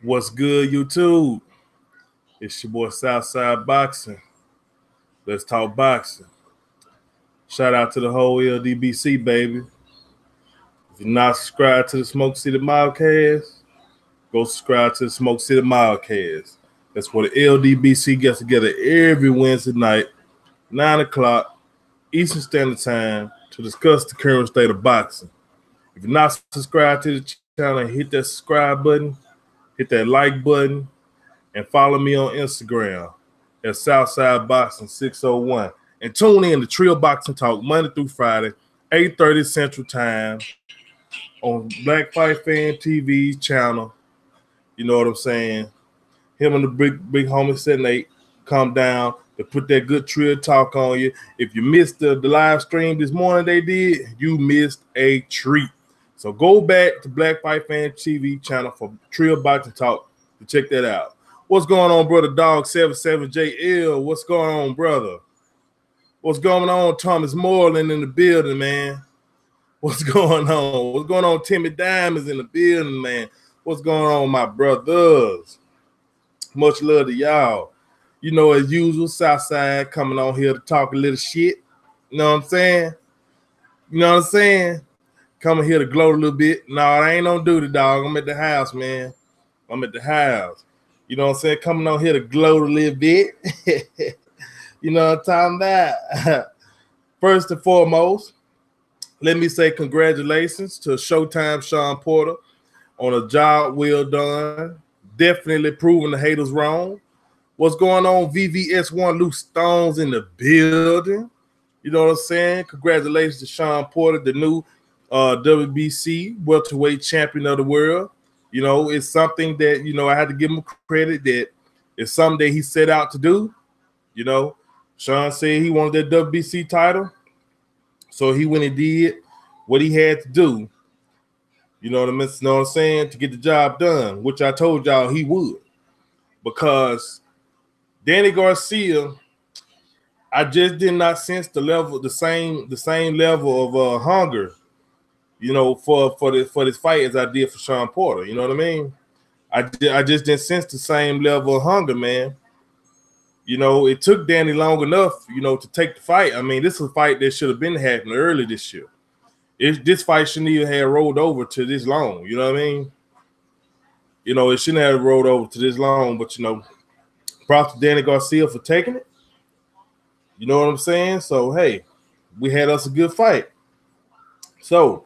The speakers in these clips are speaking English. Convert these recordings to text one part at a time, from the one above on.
What's good, YouTube? It's your boy Southside Boxing. Let's talk boxing. Shout out to the whole LDBC, baby. If you're not subscribed to the Smoke City Mildcast, go subscribe to the Smoke City Mildcast. That's where the LDBC gets together every Wednesday night, 9 o'clock Eastern Standard Time, to discuss the current state of boxing. If you're not subscribed to the channel, hit that subscribe button, hit that like button, and follow me on Instagram at Southside Boxing 601. And tune in to Trio Boxing Talk Monday through Friday, 8:30 Central Time on Black Fight Fan TV channel. You know what I'm saying? Him and the big homie Setting 8 come down to put that good Trio talk on you. If you missed the live stream this morning they did, you missed a treat. So go back to Black Fight Fan TV channel for Trio Boxing Talk to check that out. What's going on, brother Dog 77JL? What's going on, brother? What's going on, Thomas Moreland in the building, man? What's going on? What's going on, Timmy Diamonds in the building, man? What's going on, my brothers? Much love to y'all. You know, as usual, Southside coming on here to talk a little shit. You know what I'm saying? You know what I'm saying? Coming here to gloat a little bit. No, I ain't on duty, dog. I'm at the house, man. I'm at the house. You know what I'm saying? Coming on here to gloat a little bit. You know what I'm talking about? First and foremost, let me say congratulations to Showtime Sean Porter on a job well done. Definitely proving the haters wrong. What's going on, VVS1 Luke Stones in the building? You know what I'm saying? Congratulations to Sean Porter, the new WBC welterweight champion of the world. You know, it's something that, you know, I had to give him credit that it's something that he set out to do. You know, Sean said he wanted that WBC title, so he went and did what he had to do. You know what I'm saying? To get the job done, which I told y'all he would. Because Danny Garcia, I just did not sense the same level of hunger, you know, for this fight as I did for Sean Porter. You know what I mean? I just didn't sense the same level of hunger, man. You know, it took Danny long enough, you know, to take the fight. I mean, this is a fight that should have been happening early this year. This fight shouldn't even have rolled over to this long. You know what I mean? You know, it shouldn't have rolled over to this long. But, you know, props to Danny Garcia for taking it. You know what I'm saying? So, hey, we had us a good fight. So,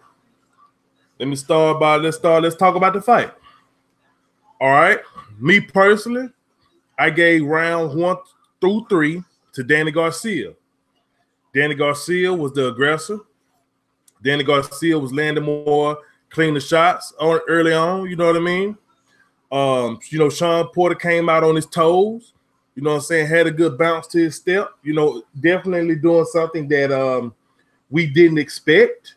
let's talk about the fight. All right. Me personally, I gave rounds 1 through 3 to Danny Garcia. Danny Garcia was the aggressor. Danny Garcia was landing more cleaner shots early on. You know what I mean? You know, Sean Porter came out on his toes. You know what I'm saying? Had a good bounce to his step. You know, definitely doing something that we didn't expect.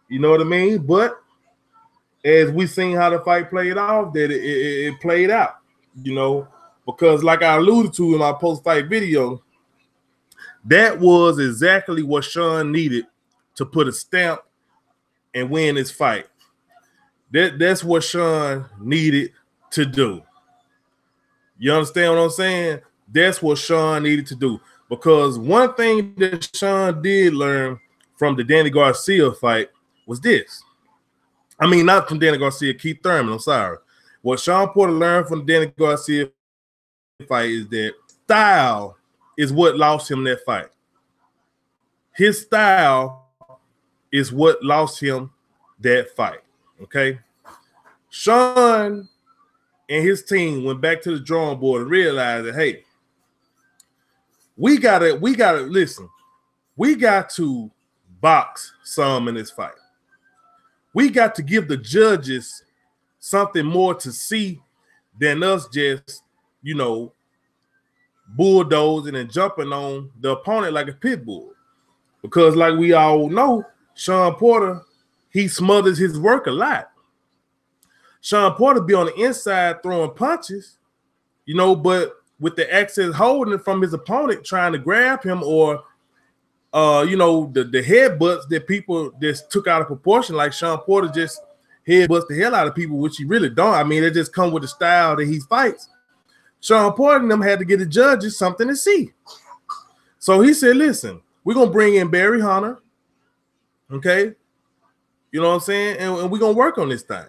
You know what I mean? But as we seen how the fight played off, that it played out. You know, because like I alluded to in my post-fight video, that was exactly what Sean needed to put a stamp and win this fight. That's what Sean needed to do. You understand what I'm saying? That's what Sean needed to do. Because one thing that Sean did learn from the Danny Garcia fight was this. I mean, not from Danny Garcia, Keith Thurman, I'm sorry. What Sean Porter learned from the Danny Garcia fight is that style is what lost him that fight. His style is what lost him that fight. Okay. Sean and his team went back to the drawing board and realized that, hey, we gotta listen, we got to box some in this fight. We got to give the judges something more to see than us just, you know, bulldozing and jumping on the opponent like a pit bull. Because like we all know, Sean Porter, he smothers his work a lot. Sean Porter be on the inside throwing punches, you know, but with the access holding from his opponent trying to grab him, or you know, the headbutts that people just took out of proportion, like Sean Porter just headbutts the hell out of people, which he really don't. I mean, it just come with the style that he fights. Sean Porter and them had to get the judges something to see. So he said, listen, we're going to bring in Barry Hunter, okay? You know what I'm saying? And we're going to work on this thing.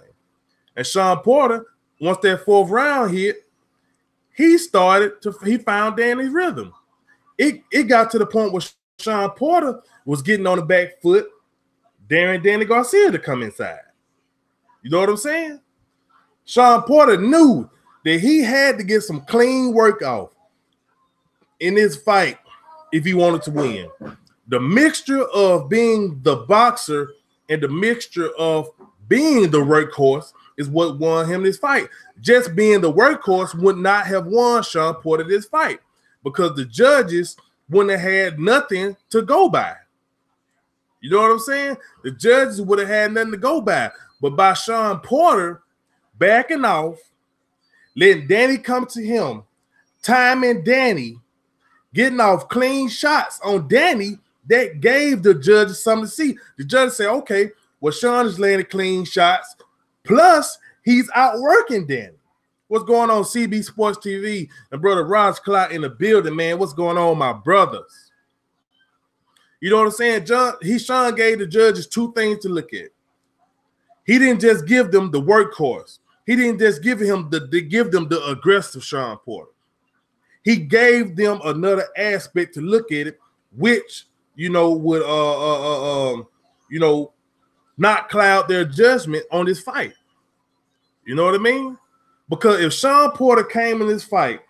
And Sean Porter, once that 4th round hit, he found Danny's rhythm. It got to the point where Sean Porter was getting on the back foot, daring Danny Garcia to come inside. You know what I'm saying? Sean Porter knew that he had to get some clean work off in this fight if he wanted to win. The mixture of being the boxer and the mixture of being the workhorse is what won him this fight. Just being the workhorse would not have won Sean Porter this fight because the judges wouldn't have had nothing to go by. You know what I'm saying? The judges would have had nothing to go by. But by Sean Porter backing off, letting Danny come to him, timing Danny, getting off clean shots on Danny, that gave the judges something to see. The judges say, okay, well, Sean is landing clean shots, plus he's outworking Danny. What's going on, CB Sports TV? And brother Raj Clark in the building, man. What's going on, my brothers? You know what I'm saying? Sean gave the judges two things to look at. He didn't just give them the workhorse. He didn't just give them the aggressive Sean Porter. He gave them another aspect to look at it, which would not cloud their judgment on this fight. You know what I mean? Because if Sean Porter came in this fight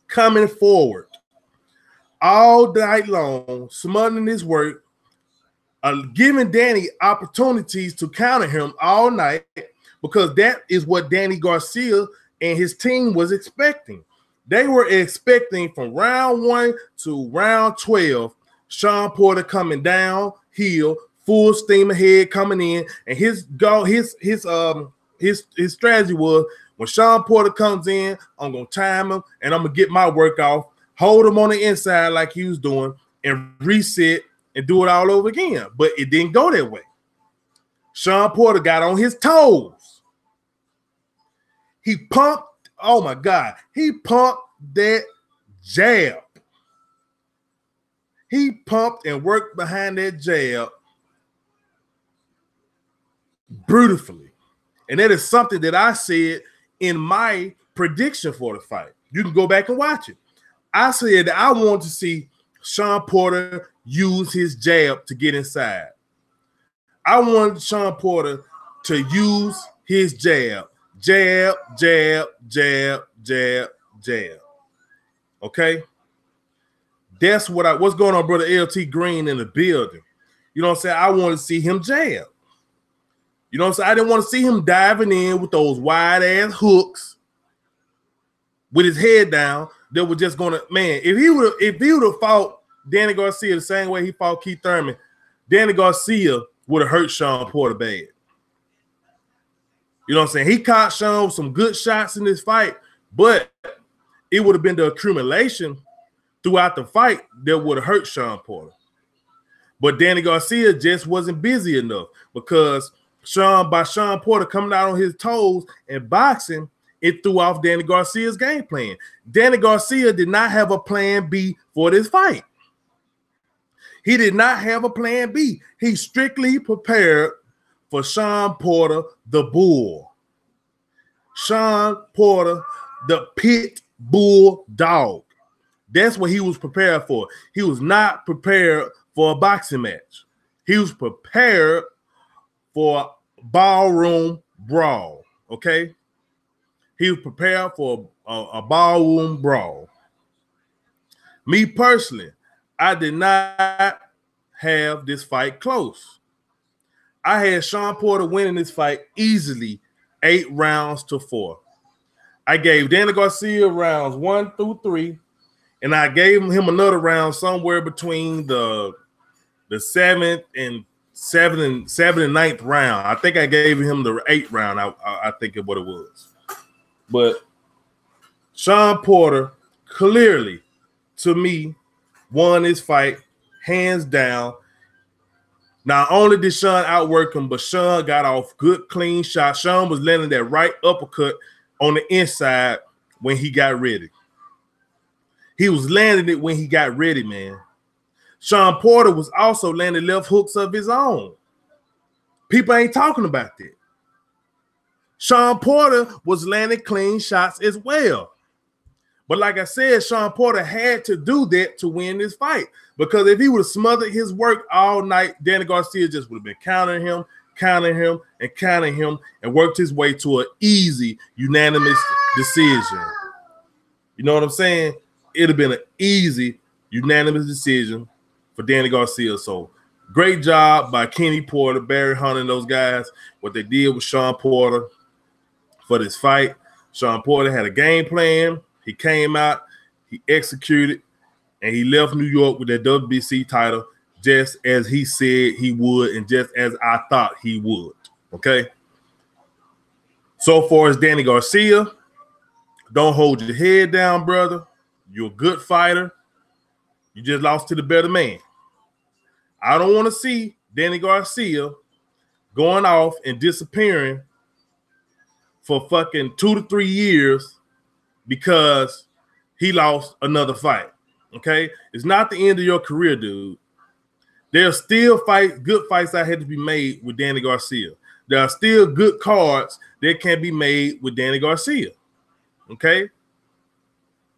coming forward all night long, smothering his work, giving Danny opportunities to counter him all night, because that is what Danny Garcia and his team was expecting. They were expecting from round 1 to round 12, Sean Porter coming downhill, full steam ahead, coming in, and his strategy was, when Sean Porter comes in, I'm gonna time him and I'm gonna get my work off, hold him on the inside like he was doing, and reset and do it all over again. But it didn't go that way. Sean Porter got on his toes. He pumped, oh my God, he pumped that jab. He pumped and worked behind that jab beautifully. And that is something that I said in my prediction for the fight. You can go back and watch it. I said that I want to see Sean Porter use his jab to get inside. I wanted Sean Porter to use his jab. Jab, jab, jab, jab, jab. Okay? That's what's going on, brother LT Green in the building. You know what I'm saying? I want to see him jab. You know what I'm saying? I didn't want to see him diving in with those wide-ass hooks with his head down that were just going to, man, if he would have fought Danny Garcia the same way he fought Keith Thurman, Danny Garcia would have hurt Sean Porter bad. You know what I'm saying? He caught Sean with some good shots in this fight, but it would have been the accumulation throughout the fight that would have hurt Sean Porter. But Danny Garcia just wasn't busy enough, because Sean Porter coming out on his toes and boxing, it threw off Danny Garcia's game plan. Danny Garcia did not have a plan B for this fight. He did not have a plan B. He strictly prepared for Sean Porter, the bull. Sean Porter, the pit bull dog. That's what he was prepared for. He was not prepared for a boxing match. He was prepared for a ballroom brawl, okay? He was prepared for a ballroom brawl. Me personally, I did not have this fight close. I had Sean Porter winning this fight easily 8 rounds to 4. I gave Danny Garcia rounds 1 through 3, and I gave him another round somewhere between the 7th and 9th round. I think I gave him the 8th round. I think of what it was. But Sean Porter clearly, to me, won this fight hands down. Not only did Sean outwork him, but Sean got off good, clean shots. Sean was landing that right uppercut on the inside when he got ready. He was landing it when he got ready, man. Sean Porter was also landing left hooks of his own. People ain't talking about that. Sean Porter was landing clean shots as well. But like I said, Sean Porter had to do that to win this fight. Because if he would have smothered his work all night, Danny Garcia just would have been countering him, and worked his way to an easy, unanimous decision. You know what I'm saying? It'd have been an easy, unanimous decision for Danny Garcia. So great job by Kenny Porter, Barry Hunt, and those guys. What they did with Sean Porter for this fight. Sean Porter had a game plan. He came out, he executed, and he left New York with that WBC title just as he said he would and just as I thought he would, okay? So far as Danny Garcia, don't hold your head down, brother. You're a good fighter. You just lost to the better man. I don't want to see Danny Garcia going off and disappearing for fucking 2 to 3 years because he lost another fight, okay? It's not the end of your career, dude. There are still good fights that had to be made with Danny Garcia. There are still good cards that can be made with Danny Garcia, okay?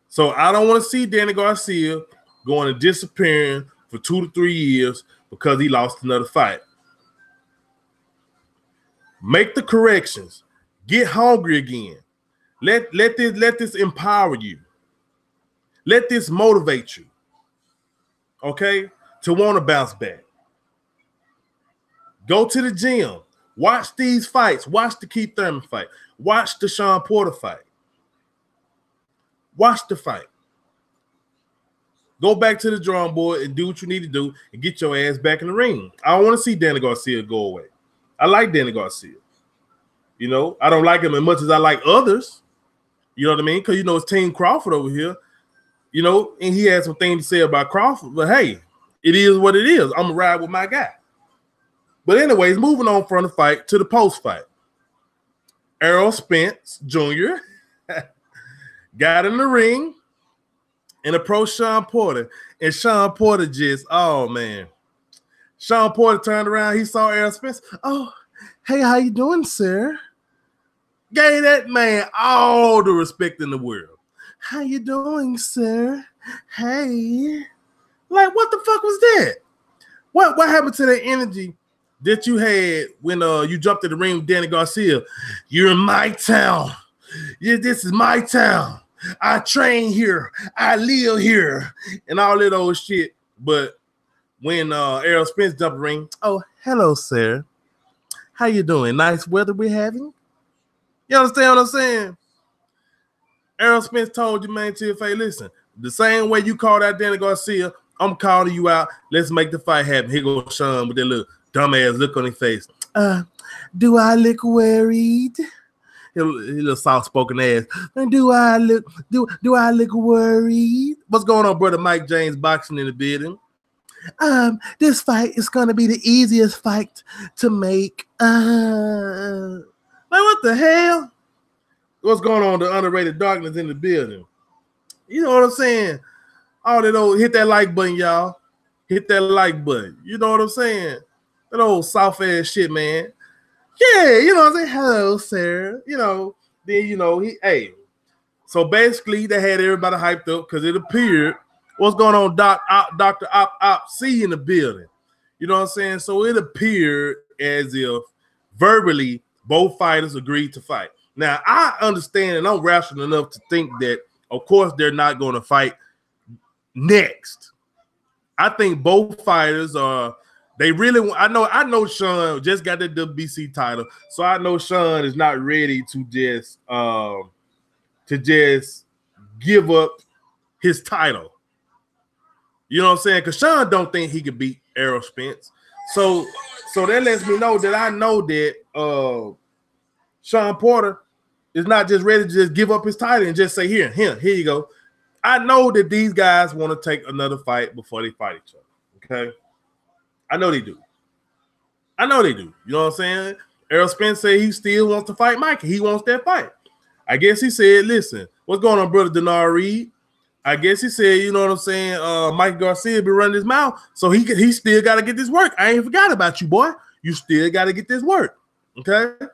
So I don't want to see Danny Garcia going and disappearing for 2 to 3 years because he lost another fight. Make the corrections. Get hungry again. Let this empower you. Let this motivate you, okay, to want to bounce back. Go to the gym. Watch these fights. Watch the Keith Thurman fight. Watch the Sean Porter fight. Watch the fight. Go back to the drawing board and do what you need to do and get your ass back in the ring. I don't want to see Danny Garcia go away. I like Danny Garcia. You know, I don't like him as much as I like others. You know what I mean? Because, you know, it's Team Crawford over here. You know, and he had some things to say about Crawford. But, hey, it is what it is. I'm going to ride with my guy. But anyways, moving on from the fight to the post-fight. Errol Spence Jr. got in the ring and approached Sean Porter. And Sean Porter just, oh, man. Sean Porter turned around. He saw Errol Spence. Oh, hey, how you doing, sir? Gave that man all the respect in the world. How you doing, sir? Hey. Like, what the fuck was that? What happened to that energy that you had when you jumped in the ring with Danny Garcia? You're in my town. Yeah, this is my town. I train here. I live here. And all that old shit. But when Errol Spence jumped in the ring, oh, hello, sir. How you doing? Nice weather we're having? You understand what I'm saying? Errol Spence told you, man, to your face, listen, the same way you called out Danny Garcia, I'm calling you out. Let's make the fight happen. Here goes Sean with that little dumbass look on his face. Do I look worried? His little soft-spoken ass. Do I look worried? What's going on, brother Mike James boxing in the building? This fight is gonna be the easiest fight to make. Like, what the hell? What's going on? The underrated darkness in the building. You know what I'm saying? All that old, hit that like button, y'all. Hit that like button. You know what I'm saying? That old soft ass shit, man. Yeah, you know what I'm saying? Hello, sir. You know, then you know, hey. So basically, they had everybody hyped up because it appeared. What's going on, Dr. Op C in the building? You know what I'm saying? So it appeared as if verbally both fighters agreed to fight. Now, I understand and I'm rational enough to think that, of course, they're not going to fight next. I think both fighters are, they really, I know Sean just got the WBC title, so I know Sean is not ready to just give up his title. You know what I'm saying? Because Sean don't think he could beat Errol Spence. So that lets me know that I know that Sean Porter is not just ready to just give up his title and just say, here you go. I know that these guys want to take another fight before they fight each other. Okay? I know they do. I know they do. You know what I'm saying? Errol Spence said he still wants to fight Mikey. He wants that fight. I guess he said, listen, what's going on, brother Denard Reed? I guess he said, you know what I'm saying, Mike Garcia be running his mouth, so he still got to get this work. I ain't forgot about you, boy. You still got to get this work, okay?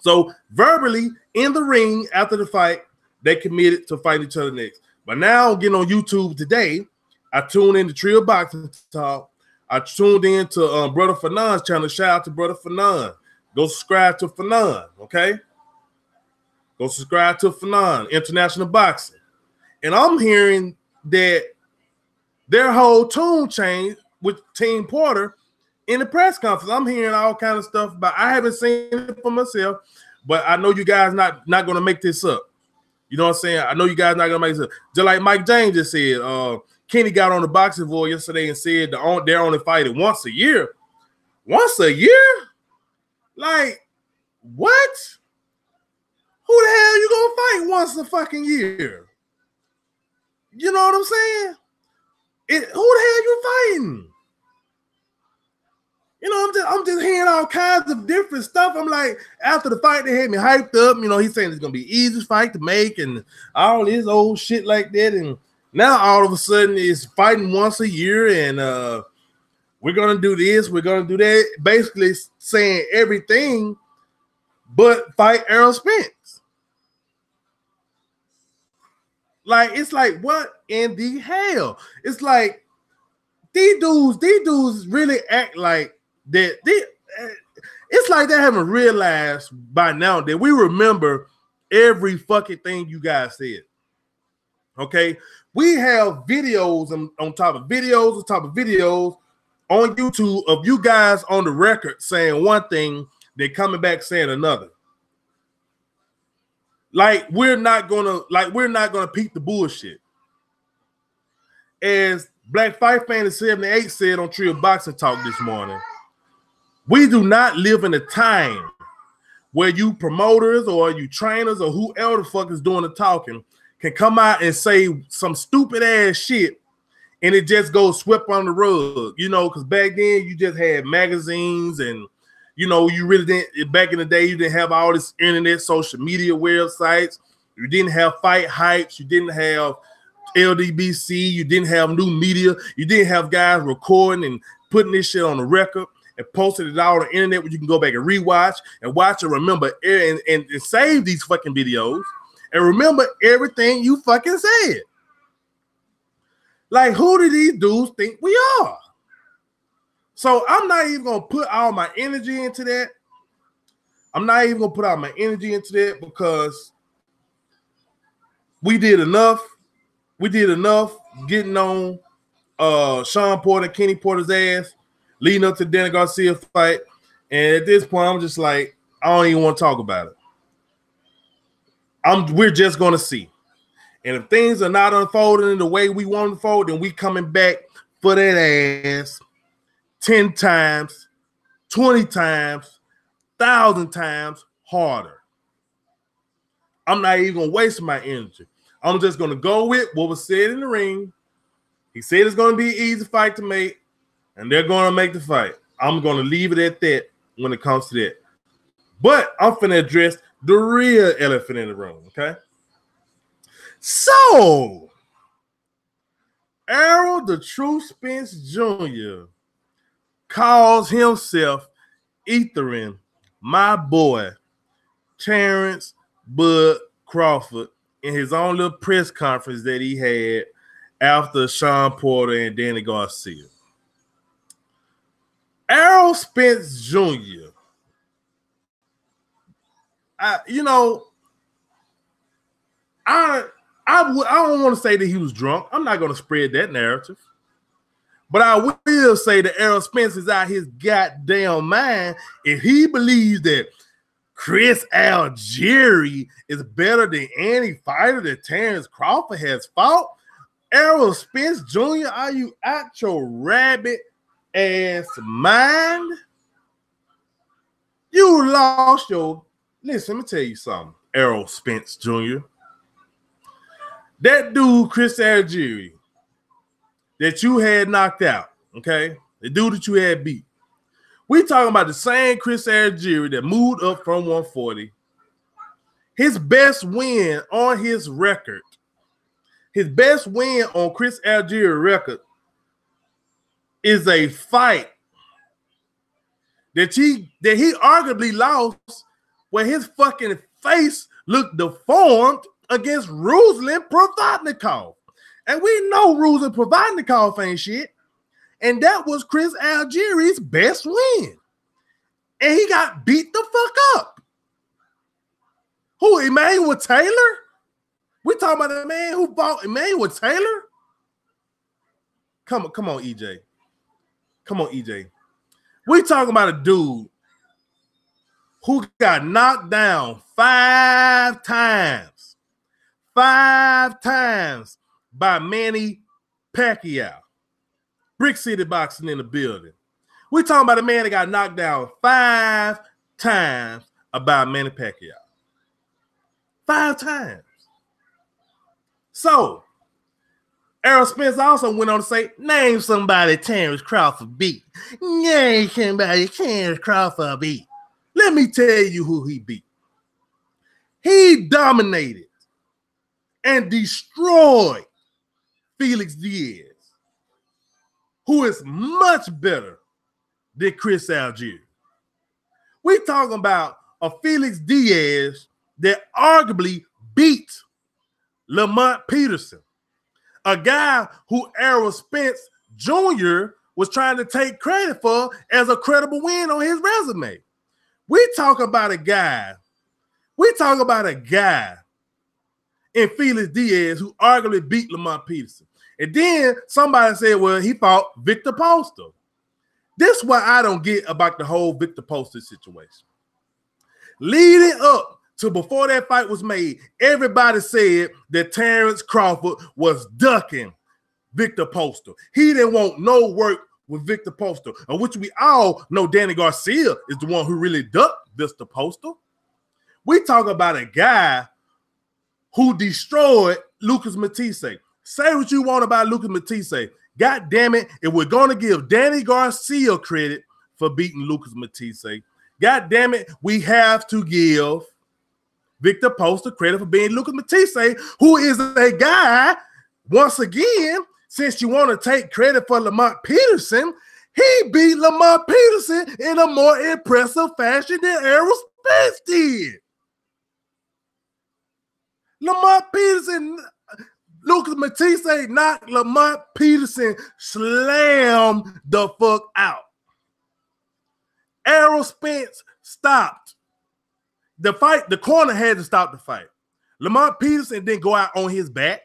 So verbally, in the ring after the fight, they committed to fight each other next. But now getting on YouTube today, I tuned in to Trio Boxing Talk. I tuned in to Brother Fanon's channel. Shout out to Brother Fanon. Go subscribe to Fanon, okay? Go subscribe to Fanon, International Boxing. And I'm hearing that their whole tune changed with Team Porter in the press conference. I'm hearing all kind of stuff about. I haven't seen it for myself, but I know you guys not going to make this up. You know what I'm saying? I know you guys not going to make this up. Just like Mike James just said, Kenny got on the Boxing Voice yesterday and said they're only fighting once a year. Once a year? Like, what? Who the hell you gonna fight once a fucking year? You know what I'm saying? Who the hell you fighting? You know, I'm just hearing all kinds of different stuff. I'm like, after the fight, they had me hyped up. You know, he's saying it's gonna be the easiest fight to make and all this old shit like that. And now all of a sudden it's fighting once a year, and we're gonna do this, we're gonna do that. Basically saying everything but fight Errol Spence. Like, it's like, what in the hell? It's like these dudes really act like that. It's like they haven't realized by now that we remember every fucking thing you guys said. Okay, we have videos on top of videos on top of videos on YouTube of you guys on the record saying one thing, then coming back saying another. Like we're not gonna peep the bullshit. As Black Fight Fan 78 said on Trio Boxing Talk this morning, we do not live in a time where you promoters or you trainers or whoever the fuck is doing the talking can come out and say some stupid ass shit and it just goes swept on the rug, you know, because back then you just had magazines and, you know, you really didn't, back in the day, you didn't have all this internet, social media websites. You didn't have fight hypes. You didn't have LDBC. You didn't have new media. You didn't have guys recording and putting this shit on the record and posting it all on the internet where you can go back and rewatch and watch and remember and save these fucking videos and remember everything you fucking said. Like, who do these dudes think we are? So I'm not even going to put all my energy into that. I'm not even going to put all my energy into that because we did enough. We did enough getting on Sean Porter, Kenny Porter's ass, leading up to the Danny Garcia fight. And at this point, I'm just like, I don't even want to talk about it. We're just going to see. And if things are not unfolding in the way we want to unfold, then we coming back for that ass 10 times, 20 times, 1,000 times harder. I'm not even going to waste my energy. I'm just going to go with what was said in the ring. He said it's going to be an easy fight to make, and they're going to make the fight. I'm going to leave it at that when it comes to that. But I'm finna address the real elephant in the room, okay? So, Errol the True Spence Jr. calls himself ethering my boy Terrence Bud Crawford in his own little press conference that he had after Sean Porter and Danny Garcia. Errol Spence Jr. I don't want to say that he was drunk. I'm not going to spread that narrative. But I will say that Errol Spence is out his goddamn mind if he believes that Chris Algieri is better than any fighter that Terrence Crawford has fought. Errol Spence Jr., are you out your rabbit ass mind? You lost your... Listen, let me tell you something, Errol Spence Jr. That dude, Chris Algieri, that you had knocked out, okay? The dude that you had beat, We talking about the same Chris Algieri that moved up from 140. His best win on his record, his best win on Chris Algieri record is a fight that he arguably lost where his fucking face looked deformed against Ruslan Provodnikov. And we know Ruslan Provodnikov ain't shit. And that was Chris Algieri's best win. And he got beat the fuck up. Who, Emmanuel Taylor? We talking about the man who fought Emmanuel Taylor? Come on, EJ. Come on, EJ. We talking about a dude who got knocked down 5 times. 5 times by Manny Pacquiao. Brick City Boxing in the building. We talking about a man that got knocked down 5 times by Manny Pacquiao. 5 times. So, Errol Spence also went on to say, name somebody Terrence Crawford beat. Name somebody Terrence Crawford beat. Let me tell you who he beat. He dominated and destroyed Felix Diaz, who is much better than Chris Algieri. We're talking about a Felix Diaz that arguably beat Lamont Peterson, a guy who Errol Spence Jr. was trying to take credit for as a credible win on his resume. We talk about a guy in Felix Diaz who arguably beat Lamont Peterson. And then somebody said, well, he fought Victor Poster. This is what I don't get about the whole Victor Poster situation. Leading up to before that fight was made, everybody said that Terrence Crawford was ducking Victor Poster. He didn't want no work with Victor Poster, of which we all know Danny Garcia is the one who really ducked Victor Poster. We talk about a guy who destroyed Lucas Matisse. Say what you want about Lucas Matisse. God damn it, if we're going to give Danny Garcia credit for beating Lucas Matisse, God damn it, we have to give Victor Poster credit for being Lucas Matisse, who is a guy, once again, since you want to take credit for Lamont Peterson, he beat Lamont Peterson in a more impressive fashion than Errol Spence did. Lamont Peterson, Lucas Matisse knocked Lamont Peterson, slammed the fuck out. Errol Spence stopped the fight. The corner had to stop the fight. Lamont Peterson didn't go out on his back.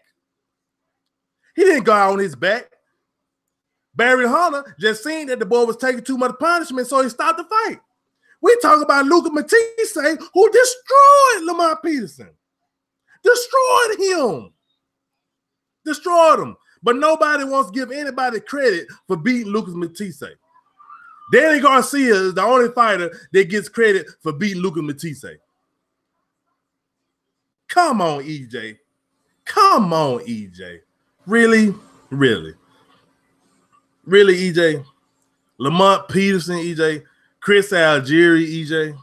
He didn't go out on his back. Barry Hunter just seen that the boy was taking too much punishment, so he stopped the fight. We talk about Lucas Matisse, who destroyed Lamont Peterson. Destroyed him. Destroyed him. But nobody wants to give anybody credit for beating Lucas Matisse. Danny Garcia is the only fighter that gets credit for beating Lucas Matisse. Come on, EJ. Come on, EJ. Really? Really? Really, EJ? Lamont Peterson, EJ? Chris Algieri, EJ?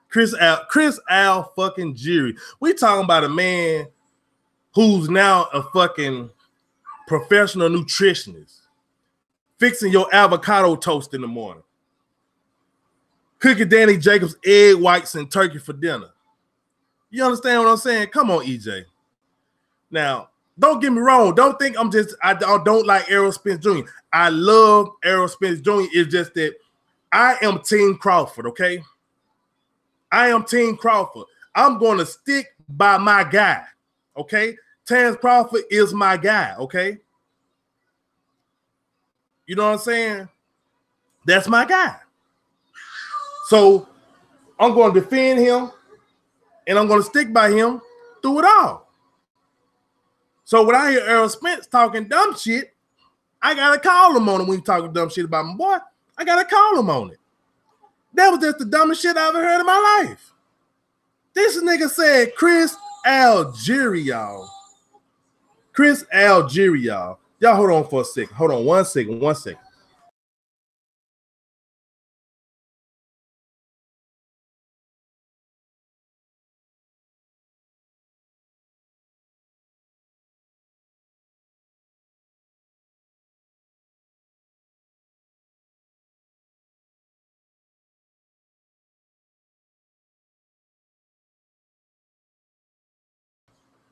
Chris Al fucking Gieri. We talking about a man who's now a fucking professional nutritionist, fixing your avocado toast in the morning, cooking Danny Jacobs egg whites and turkey for dinner. You understand what I'm saying? Come on, EJ. Now, don't get me wrong. Don't think I don't like Errol Spence Jr. I love Errol Spence Jr. It's just that I am Team Crawford, okay? I am Team Crawford. I'm going to stick by my guy, okay? Terrence Crawford is my guy, okay? You know what I'm saying? That's my guy. So I'm going to defend him, and I'm going to stick by him through it all. So when I hear Errol Spence talking dumb shit, I got to call him on it when he's talking dumb shit about my boy. I got to call him on it. That was just the dumbest shit I ever heard in my life. This nigga said Chris Algieri, y'all. Chris Algieri, y'all. Y'all hold on for a second. Hold on 1 second.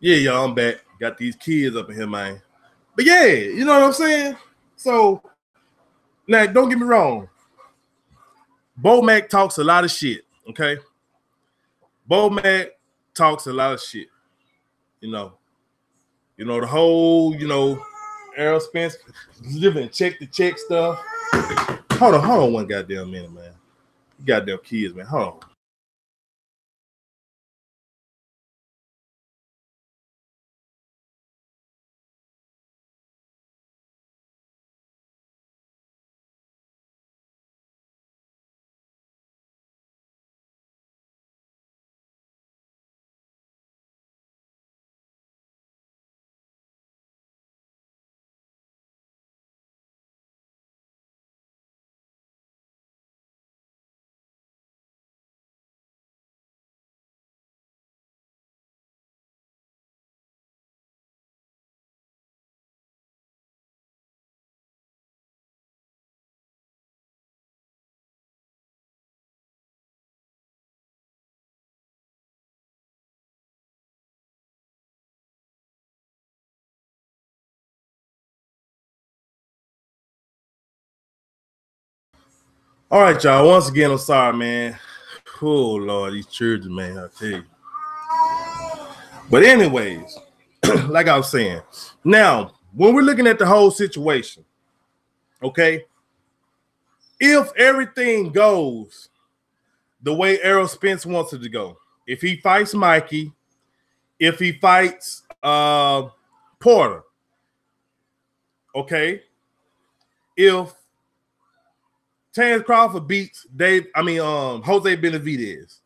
Yeah, y'all, I'm back. Got these kids up in here, man. But yeah, you know what I'm saying? So, now, don't get me wrong. Bo Mac talks a lot of shit, okay? Bo Mac talks a lot of shit, you know. The whole, Errol Spence living check to check stuff. Hold on one goddamn minute, man. Goddamn kids, man. Hold on. All right, y'all. Once again, I'm sorry, man. Oh, Lord, these children, man, I tell you. But anyways, like I was saying, now, when we're looking at the whole situation, okay, if everything goes the way Errol Spence wants it to go, if he fights Mikey, if he fights Porter, okay, if Terence Crawford beats Jose Benavidez,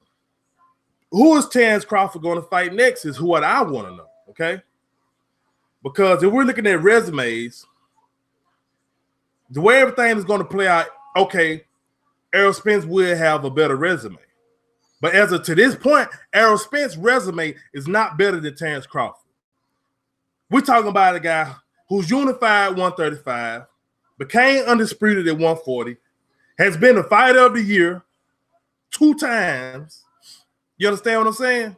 who is Terence Crawford going to fight next is what I want to know, okay? Because if we're looking at resumes, the way everything is going to play out, okay, Errol Spence will have a better resume. But as of to this point, Errol Spence's resume is not better than Terence Crawford. We're talking about a guy who's unified 135, became undisputed at 140, has been the fighter of the year 2 times. You understand what I'm saying?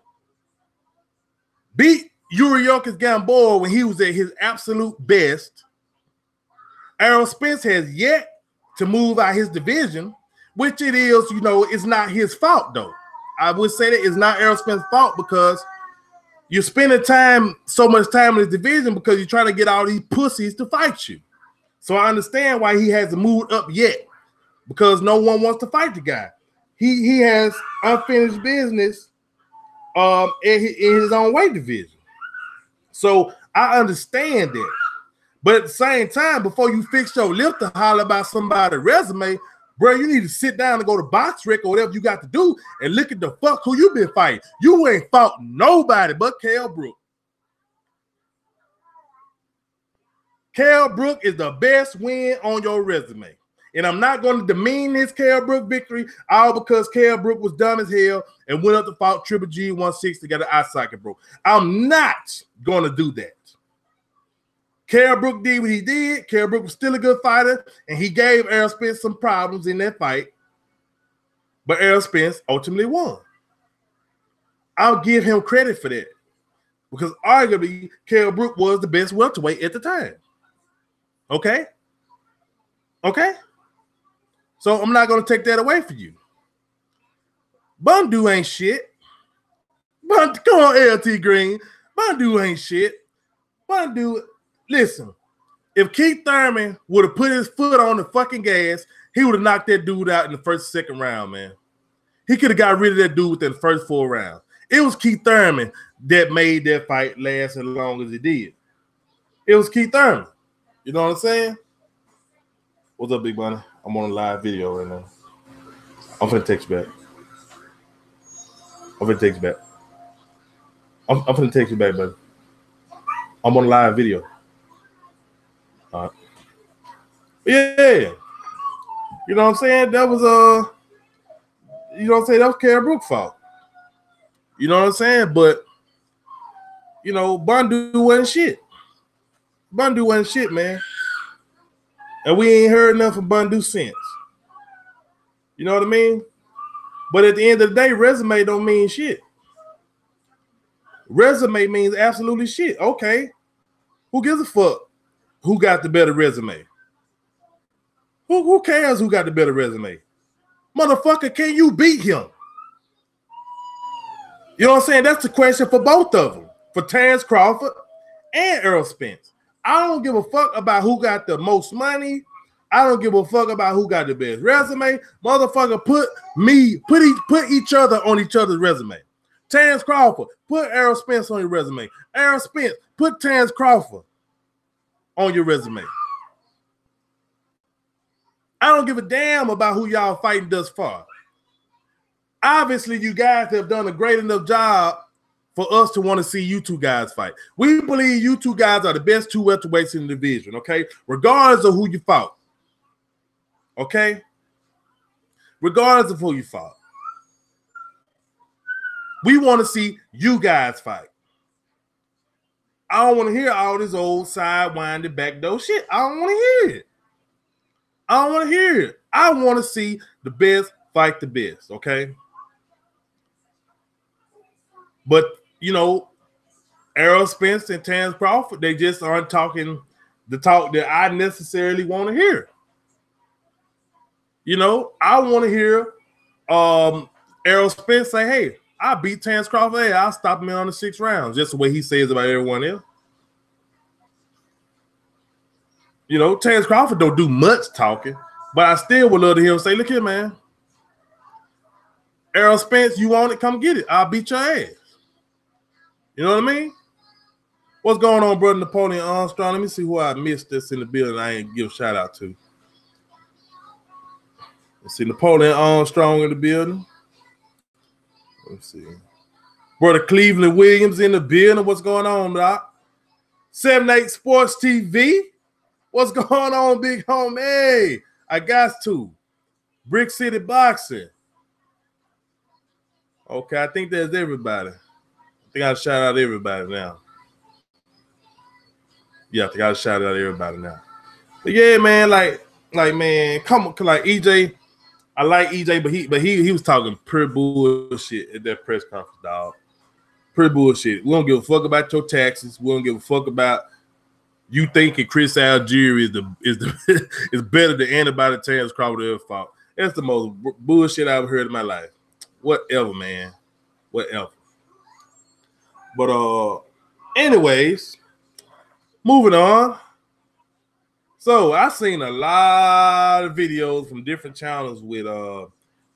Beat Yuriorkis Gamboa when he was at his absolute best. Errol Spence has yet to move out his division, which it is, it's not his fault, though. I would say that it's not Errol Spence's fault because you're spending so much time in the division because you're trying to get all these pussies to fight you. So I understand why he hasn't moved up yet because no one wants to fight the guy. He has unfinished business in his own weight division. So I understand that. But at the same time, before you fix your lip to holler about somebody's resume, bro, you need to sit down and go to Box Rec or whatever you got to do and look at the fuck who you been fighting. You ain't fought nobody but Kell Brook. Kell Brook is the best win on your resume. And I'm not going to demean his Kell Brook victory all because Kell Brook was dumb as hell and went up to fight Triple G 160 to get an eye socket broke. I'm not going to do that. Kell Brook did what he did. Kell Brook was still a good fighter, and he gave Errol Spence some problems in that fight. But Errol Spence ultimately won. I'll give him credit for that because arguably Kell Brook was the best welterweight at the time. Okay? Okay? So I'm not going to take that away from you. Bundu ain't shit. Come on, LT Green. Bundu ain't shit. Bundu, listen, if Keith Thurman would have put his foot on the fucking gas, he would have knocked that dude out in the first, second round, man. He could have got rid of that dude within the first 4 rounds. It was Keith Thurman that made that fight last as long as it did. It was Keith Thurman. You know what I'm saying? What's up, Big Bunny? I'm on a live video right now. I'm finna text you back. I'm finna text you back, buddy. I'm on a live video. All right. Yeah. You know what I'm saying? That was that was Kell Brook's fault. You know what I'm saying? But Bundu wasn't shit. Bundu wasn't shit, man. And we ain't heard nothing from Bundu since. You know what I mean? But at the end of the day, resume don't mean shit. Resume means absolutely shit. Okay. Who gives a fuck who got the better resume? Who cares who got the better resume? Motherfucker, can you beat him? You know what I'm saying? That's the question for both of them. For Terrence Crawford and Errol Spence. I don't give a fuck about who got the most money. I don't give a fuck about who got the best resume. Motherfucker, put each other on each other's resume. Terrence Crawford, put Errol Spence on your resume. Errol Spence, put Terrence Crawford on your resume. I don't give a damn about who y'all fighting thus far. Obviously, you guys have done a great enough job for us to want to see you two guys fight. We believe you two guys are the best two welterweights in the division, okay? Regardless of who you fought. Okay? Regardless of who you fought. We want to see you guys fight. I don't want to hear all this old sidewinding backdoor shit. I don't want to hear it. I don't want to hear it. I want to see the best fight the best, okay? But, you know, Errol Spence and Terrence Crawford, they just aren't talking the talk that I necessarily want to hear. You know, I want to hear Errol Spence say, hey, I beat Terrence Crawford. Hey, I'll stop him on the 6 rounds. Just the way he says about everyone else. You know, Terrence Crawford don't do much talking, but I still would love to hear him say, look here, man. Errol Spence, you want it? Come get it. I'll beat your ass. You know what I mean? What's going on, brother Napoleon Armstrong? Let me see who I missed that's in the building I ain't give a shout out to. Let's see, Napoleon Armstrong in the building. Let's see. Brother Cleveland Williams in the building. What's going on, Doc? 7-8 Sports TV. What's going on, big homie? Hey, I got to. Brick City Boxing. Okay, I think that's everybody. I think I'll shout out everybody now. Yeah, I think I'll shout out everybody now. But yeah, man, like man, come on, like EJ. I like EJ, but he was talking pure bullshit at that press conference, dog. Pure bullshit. We don't give a fuck about your taxes. We don't give a fuck about you thinking Chris Algieri is better than anybody Terrence Crawford ever fought. That's the most bullshit I've heard in my life. Whatever, man. Whatever. But anyways, moving on. So I seen a lot of videos from different channels with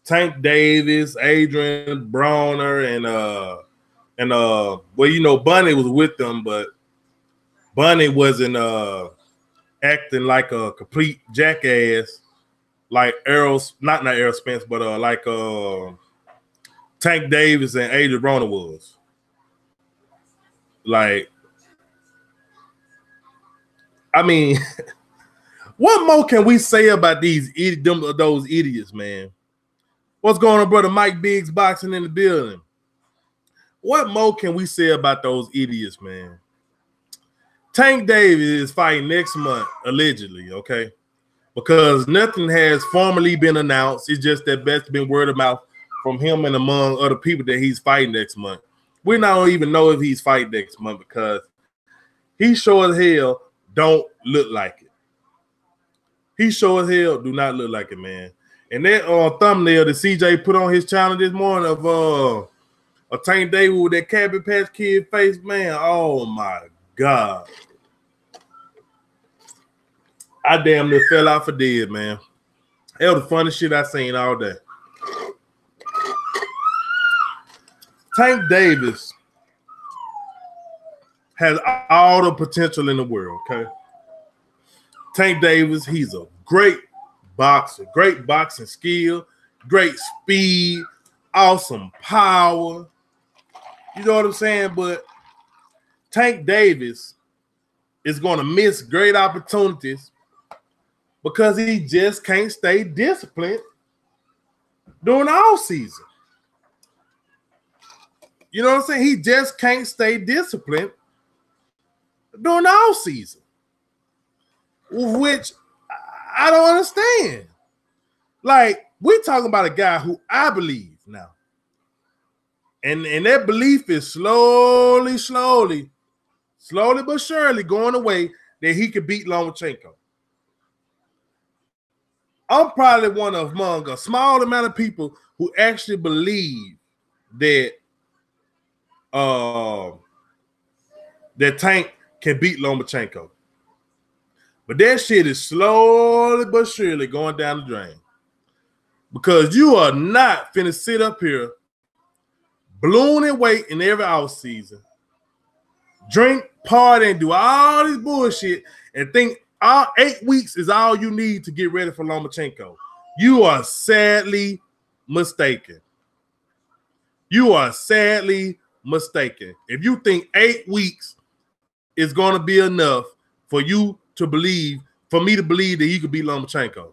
Tank Davis, Adrian Brawner, and well, you know, Bunny was with them, but Bunny wasn't acting like a complete jackass like not Errol Spence, but like Tank Davis and Adrian Brawner was. Like, I mean, what more can we say about those idiots, man? What's going on, brother Mike Biggs Boxing in the building? What more can we say about those idiots, man? Tank Davis is fighting next month, allegedly, okay? Because nothing has formally been announced. It's just that that's been word of mouth from him and among other people that he's fighting next month. We don't even know if he's fighting next month because he sure as hell don't look like it. He sure as hell do not look like it, man. And that thumbnail that CJ put on his channel this morning of a Tank Davis with that Cabbage Patch Kid face, man. Oh my God. I damn near fell out for dead, man. That was the funniest shit I seen all day. Tank Davis has all the potential in the world, okay? Tank Davis, he's a great boxer, great boxing skill, great speed, awesome power. You know what I'm saying? But Tank Davis is going to miss great opportunities because he just can't stay disciplined during the off season. You know what I'm saying? He just can't stay disciplined during the off season, which I don't understand. Like, we're talking about a guy who I believe now, And that belief is slowly but surely going away that he could beat Lomachenko. I'm probably one of among a small amount of people who actually believe that that Tank can beat Lomachenko. But that shit is slowly but surely going down the drain. Because you are not finna sit up here, balloon and weight in every offseason, drink, party, and do all this bullshit, and think all 8 weeks is all you need to get ready for Lomachenko. You are sadly mistaken. You are sadly mistaken. If you think 8 weeks is going to be enough for you to believe, for me to believe that he could beat Lomachenko.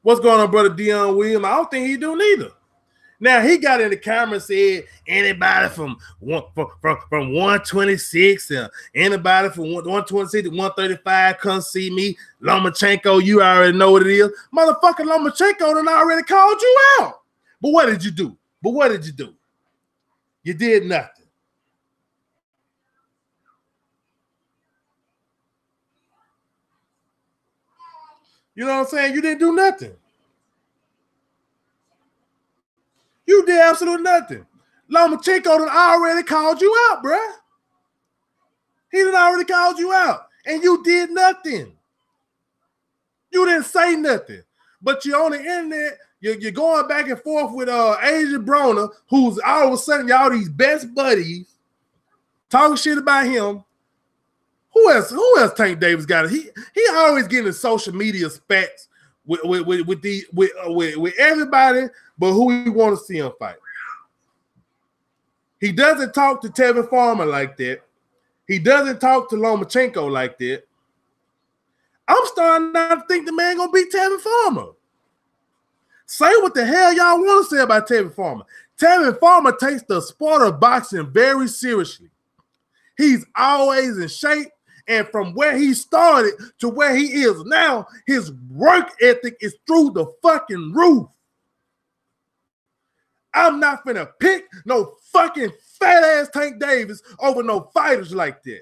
What's going on, brother Dion Williams? I don't think he do neither. Now, he got in the camera and said, anybody from 126, anybody from 126 to 135, come see me. Lomachenko, you already know what it is. Motherfucking Lomachenko done already called you out. But what did you do? You did nothing. You know what I'm saying? You didn't do nothing. You did absolutely nothing. Lomachenko done already called you out, bruh. He done already called you out. And you did nothing. You didn't say nothing. But you're on the internet, you're going back and forth with Adrian Broner, who's all of a sudden y'all these best buddies, talking shit about him. Who else Tank Davis got? He always getting social media spats with everybody but who he want to see him fight. He doesn't talk to Tevin Farmer like that. He doesn't talk to Lomachenko like that. I'm starting not to think the man gonna beat Tevin Farmer. Say what the hell y'all want to say about Tevin Farmer. Tevin Farmer takes the sport of boxing very seriously. He's always in shape. And from where he started to where he is now, his work ethic is through the fucking roof. I'm not finna pick no fucking fat-ass Tank Davis over no fighters like that.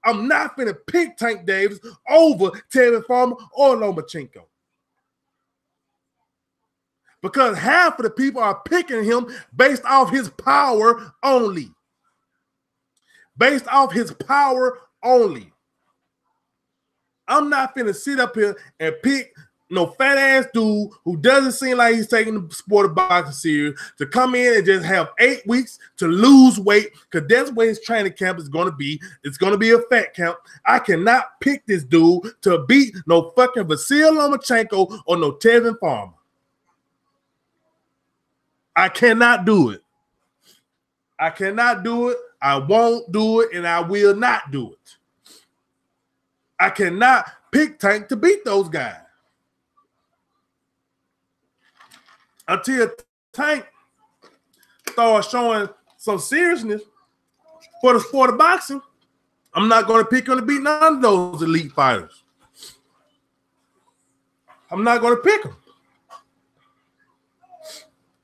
I'm not finna pick Tank Davis over Tevin Farmer or Lomachenko. Because half of the people are picking him based off his power only. Based off his power only. I'm not finna sit up here and pick no fat ass dude who doesn't seem like he's taking the sport of boxing serious to come in and just have 8 weeks to lose weight, because that's where his training camp is going to be. It's going to be a fat camp. I cannot pick this dude to beat no fucking Vasil Lomachenko or no Tevin Farmer. I cannot do it. I cannot do it. I won't do it, and I will not do it. I cannot pick Tank to beat those guys. Until Tank starts showing some seriousness for the sport of boxing, I'm not going to pick him to beat none of those elite fighters. I'm not going to pick him.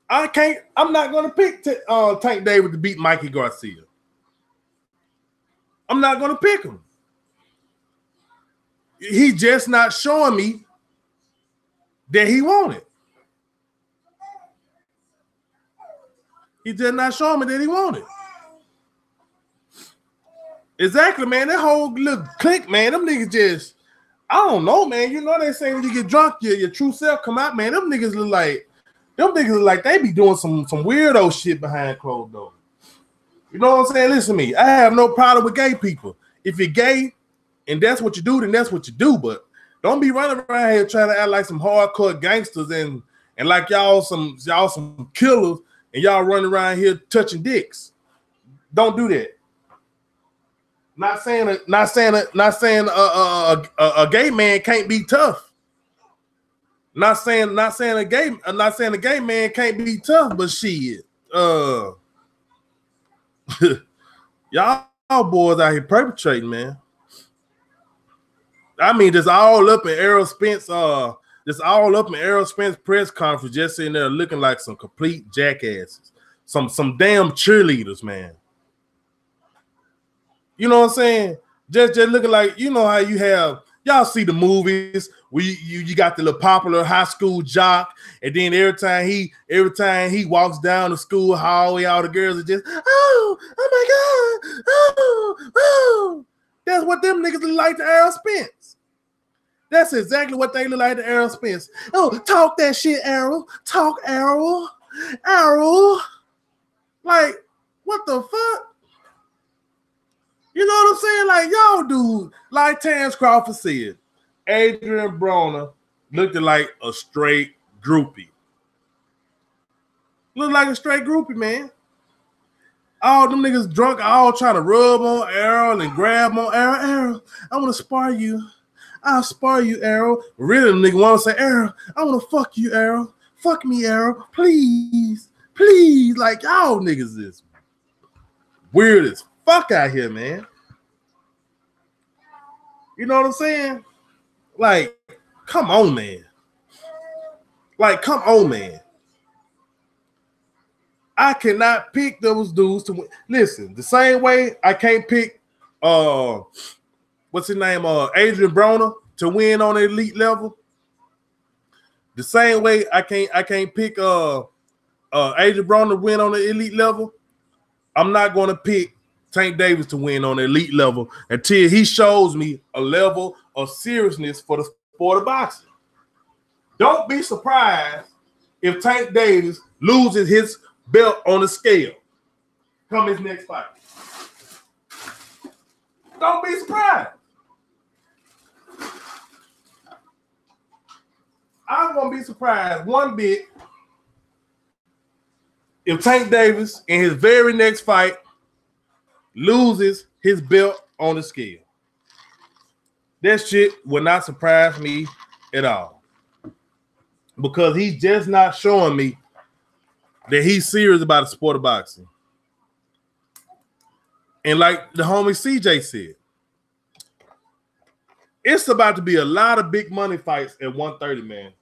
I'm not going to pick Tank Davis to beat Mikey Garcia. I'm not going to pick him. He's just not showing me that he won it. He's just not showing me that he won it. Exactly, man. That whole little clique, man, them niggas just, I don't know, man. You know they say when you get drunk, your true self come out, man. Them niggas look like they be doing some weirdo shit behind closed doors. You know what I'm saying? Listen to me. I have no problem with gay people. If you're gay and that's what you do, then that's what you do. But don't be running around here trying to act like some hardcore gangsters and like y'all some killers and y'all running around here touching dicks. Don't do that. Not saying a gay man can't be tough. Not saying a gay man can't be tough, but shit. Y'all boys out here perpetrating, man. I mean, just all up in Errol Spence just all up in Errol Spence press conference, just sitting there looking like some complete jackasses, some damn cheerleaders, man. You know what I'm saying? Just looking like, you know how you have, y'all see the movies where you got the little popular high school jock, and then every time he walks down the school hallway, all the girls are just, oh my God, oh. That's what them niggas look like to Errol Spence. That's exactly what they look like to Errol Spence. Oh, talk that shit, Errol. Talk, Errol. Errol. Like, what the fuck? You know what I'm saying? Like, y'all dude, like Terrence Crawford said, Adrian Broner looked like a straight groupie. Looked like a straight groupie, man. All them niggas drunk, all trying to rub on Errol and grab on Errol. Errol, I want to spar you. I'll spar you, Errol. Really, them niggas want to say, Errol, I want to fuck you, Errol. Fuck me, Errol. Please. Please. Like, y'all niggas is weird as fuck out here, man. You know what I'm saying? Like, come on, man. Like, come on, man. I cannot pick those dudes to win. Listen, the same way I can't pick what's his name? Adrian Broner to win on the elite level. The same way I can't pick Adrian Broner to win on the elite level. I'm not gonna pick Tank Davis to win on the elite level until he shows me a level of seriousness for the sport of boxing. Don't be surprised if Tank Davis loses his belt on the scale come his next fight. Don't be surprised. I'm gonna be surprised one bit if Tank Davis in his very next fight loses his belt on the scale. That shit would not surprise me at all, because he's just not showing me that he's serious about the sport of boxing. And like the homie CJ said, it's about to be a lot of big money fights at 130, man.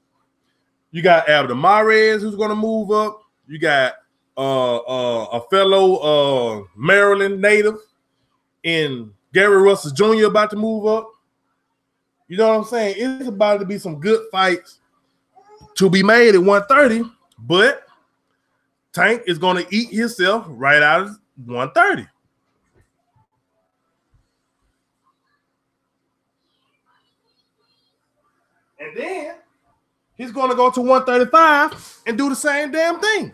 You got Abner Mares who's going to move up. You got a fellow Maryland native in Gary Russell Jr. about to move up. You know what I'm saying? It's about to be some good fights to be made at 130, but Tank is going to eat himself right out of 130. And then he's going to go to 135 and do the same damn thing.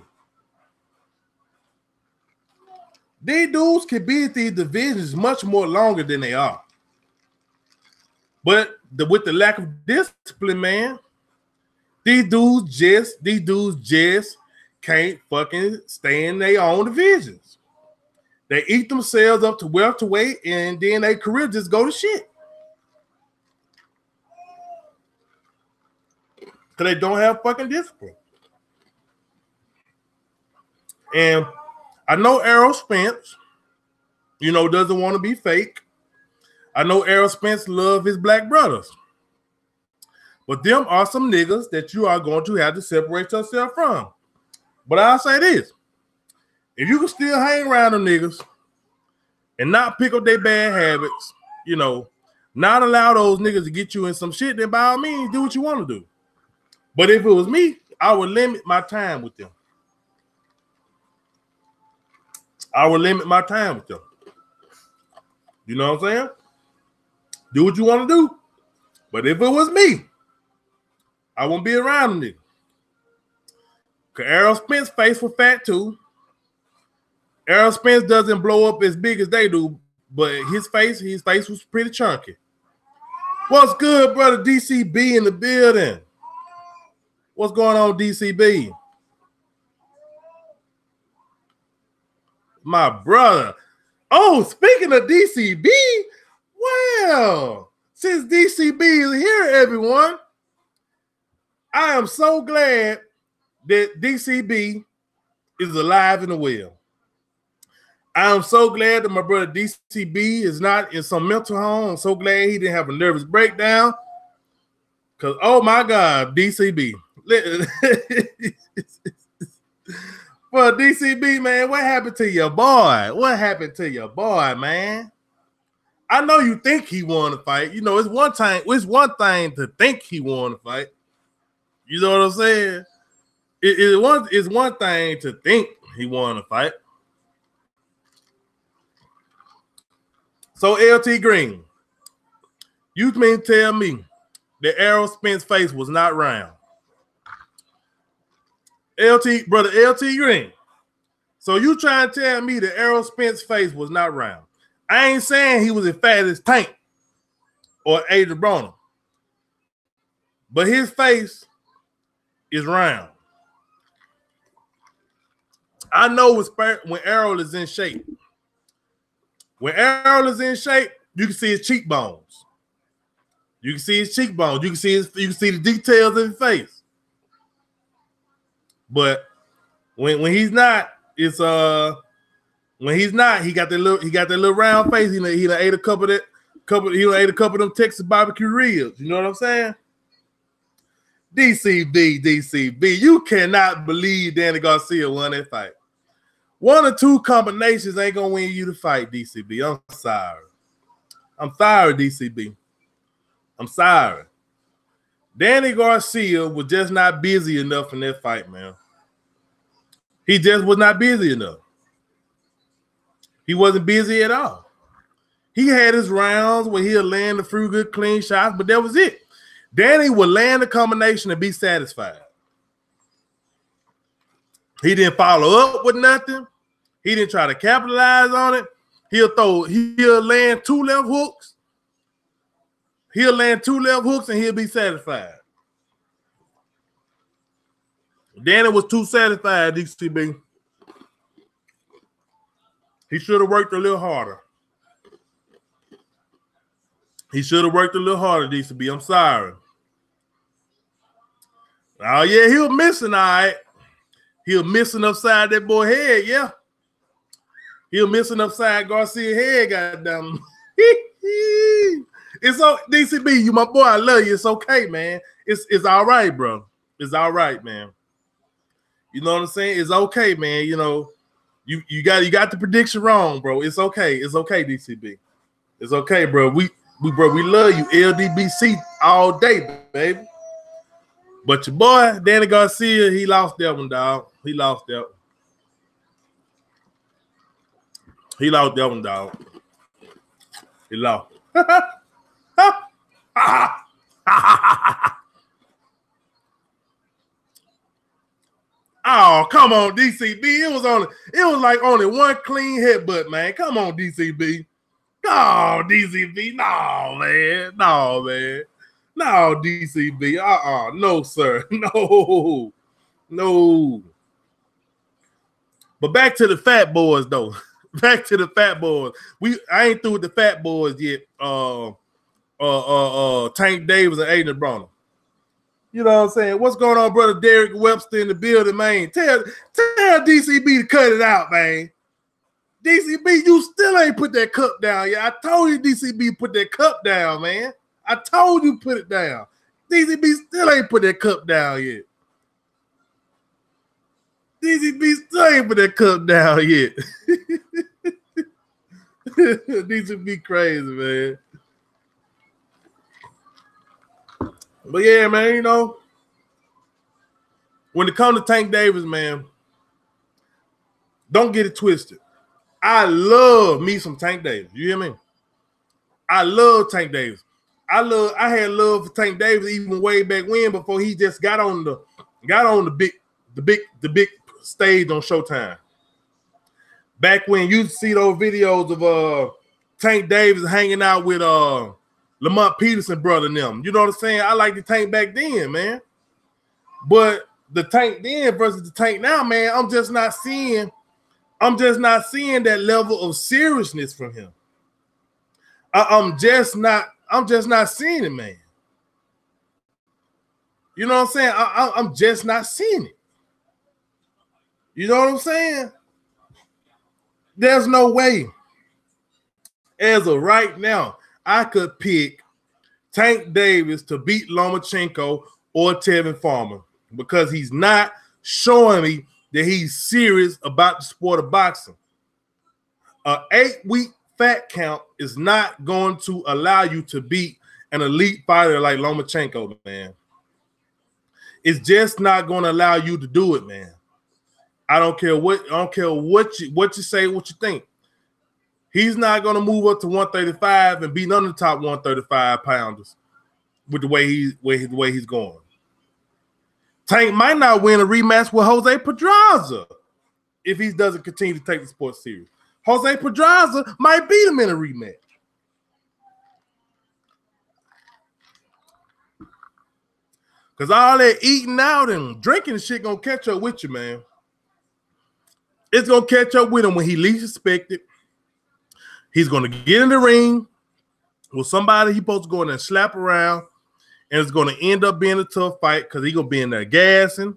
These dudes can be at these divisions much more longer than they are. But with the lack of discipline, man, these dudes just can't fucking stay in their own divisions. They eat themselves up to welterweight, and then their career just go to shit. Because they don't have fucking discipline. And I know Errol Spence, doesn't want to be fake. I know Errol Spence love his black brothers. But them are some niggas that you are going to have to separate yourself from. But I'll say this. If you can still hang around them niggas and not pick up their bad habits, not allow those niggas to get you in some shit, then by all means, do what you want to do. But if it was me, I would limit my time with them. You know what I'm saying? Do what you want to do. But if it was me, I wouldn't be around them niggas. Because Errol Spence face was fat too. Errol Spence doesn't blow up as big as they do, but his face was pretty chunky. What's good, brother DCB in the building? What's going on, DCB? My brother. Oh, speaking of DCB, well, since DCB is here, everyone, I am so glad that DCB is alive and well. I am so glad that my brother DCB is not in some mental home. I'm so glad he didn't have a nervous breakdown. Cause oh my God, DCB. Well, DCB, man, what happened to your boy? What happened to your boy, man? I know you think he won the fight. You know, it's one thing to think he won the fight. You know what I'm saying? It's one thing to think he won the fight. So LT Green, you mean tell me that Errol Spence's face was not round? Brother LT Green. So you trying to tell me that Errol Spence's face was not round? I ain't saying he was as fat as Tank or Adrian Broner, but his face is round. I know when Errol is in shape. When Errol is in shape, you can see his cheekbones. You can see his cheekbones. You can see the details of his face. But when he's not, it's when he's not, he got that little round face. He ate a couple of them Texas barbecue ribs. You know what I'm saying? DCB, you cannot believe Danny Garcia won that fight. One or two combinations ain't gonna win you the fight, DCB. I'm sorry, DCB. I'm sorry. Danny Garcia was just not busy enough in that fight, man. He just was not busy enough. He wasn't busy at all. He had his rounds where he'll land a few good clean shots, but that was it. Danny would land a combination and be satisfied. He didn't follow up with nothing. He didn't try to capitalize on it. He'll land two left hooks. And he'll be satisfied. Danny was too satisfied, DCB. He should have worked a little harder. DCB. I'm sorry. Oh, yeah, he was missing, all right. He was missing upside that boy head, yeah. He was missing upside Garcia's head, goddamn. It's DCB, you my boy, I love you. It's okay, man. It's all right, bro. It's all right, man. You know what I'm saying? It's okay, man. You know, you got the prediction wrong, bro. It's okay. It's okay, DCB. It's okay, bro. We love you, LDBC all day, baby. But your boy, Danny Garcia, he lost that one, dog. He lost that one, dog. He lost. Oh, come on, DCB. It was like only one clean headbutt, man. Come on, DCB. No, DCB. No, man. No, DCB. No, sir. No. But back to the fat boys, though. Back to the fat boys. I ain't through with the fat boys yet. Tank Davis and Adrian Broner. You know what I'm saying? What's going on, brother Derek Webster in the building, man? Tell DCB to cut it out, man. DCB, you still ain't put that cup down yet. I told you DCB put that cup down, man. I told you put it down. DCB still ain't put that cup down yet. DCB still ain't put that cup down yet. DCB crazy, man. But yeah, man, you know, when it comes to Tank Davis, man, don't get it twisted. I love me some Tank Davis. You hear me? I love Tank Davis. I had love for Tank Davis even way back when, before he just got on the big stage on Showtime. Back when you see those videos of Tank Davis hanging out with Lamont Peterson brother and them. You know what I'm saying? I like the Tank back then, man. But the Tank then versus the Tank now, man, I'm just not seeing that level of seriousness from him. I'm just not seeing it, man. You know what I'm saying? I'm just not seeing it. You know what I'm saying? There's no way, as of right now, I could pick Tank Davis to beat Lomachenko or Tevin Farmer because he's not showing me that he's serious about the sport of boxing. An 8-week fat count is not going to allow you to beat an elite fighter like Lomachenko, man. It's just not going to allow you to do it, man. I don't care what you say, what you think. He's not going to move up to 135 and beat none of the top 135 pounders with the way he's going. Tank might not win a rematch with Jose Pedraza if he doesn't continue to take the sport serious. Jose Pedraza might beat him in a rematch. Because all that eating out and drinking shit gonna catch up with you, man. It's gonna catch up with him when he least expected. He's gonna get in the ring with somebody he's supposed to go in there and slap around, and it's gonna end up being a tough fight because he's gonna be in there gassing.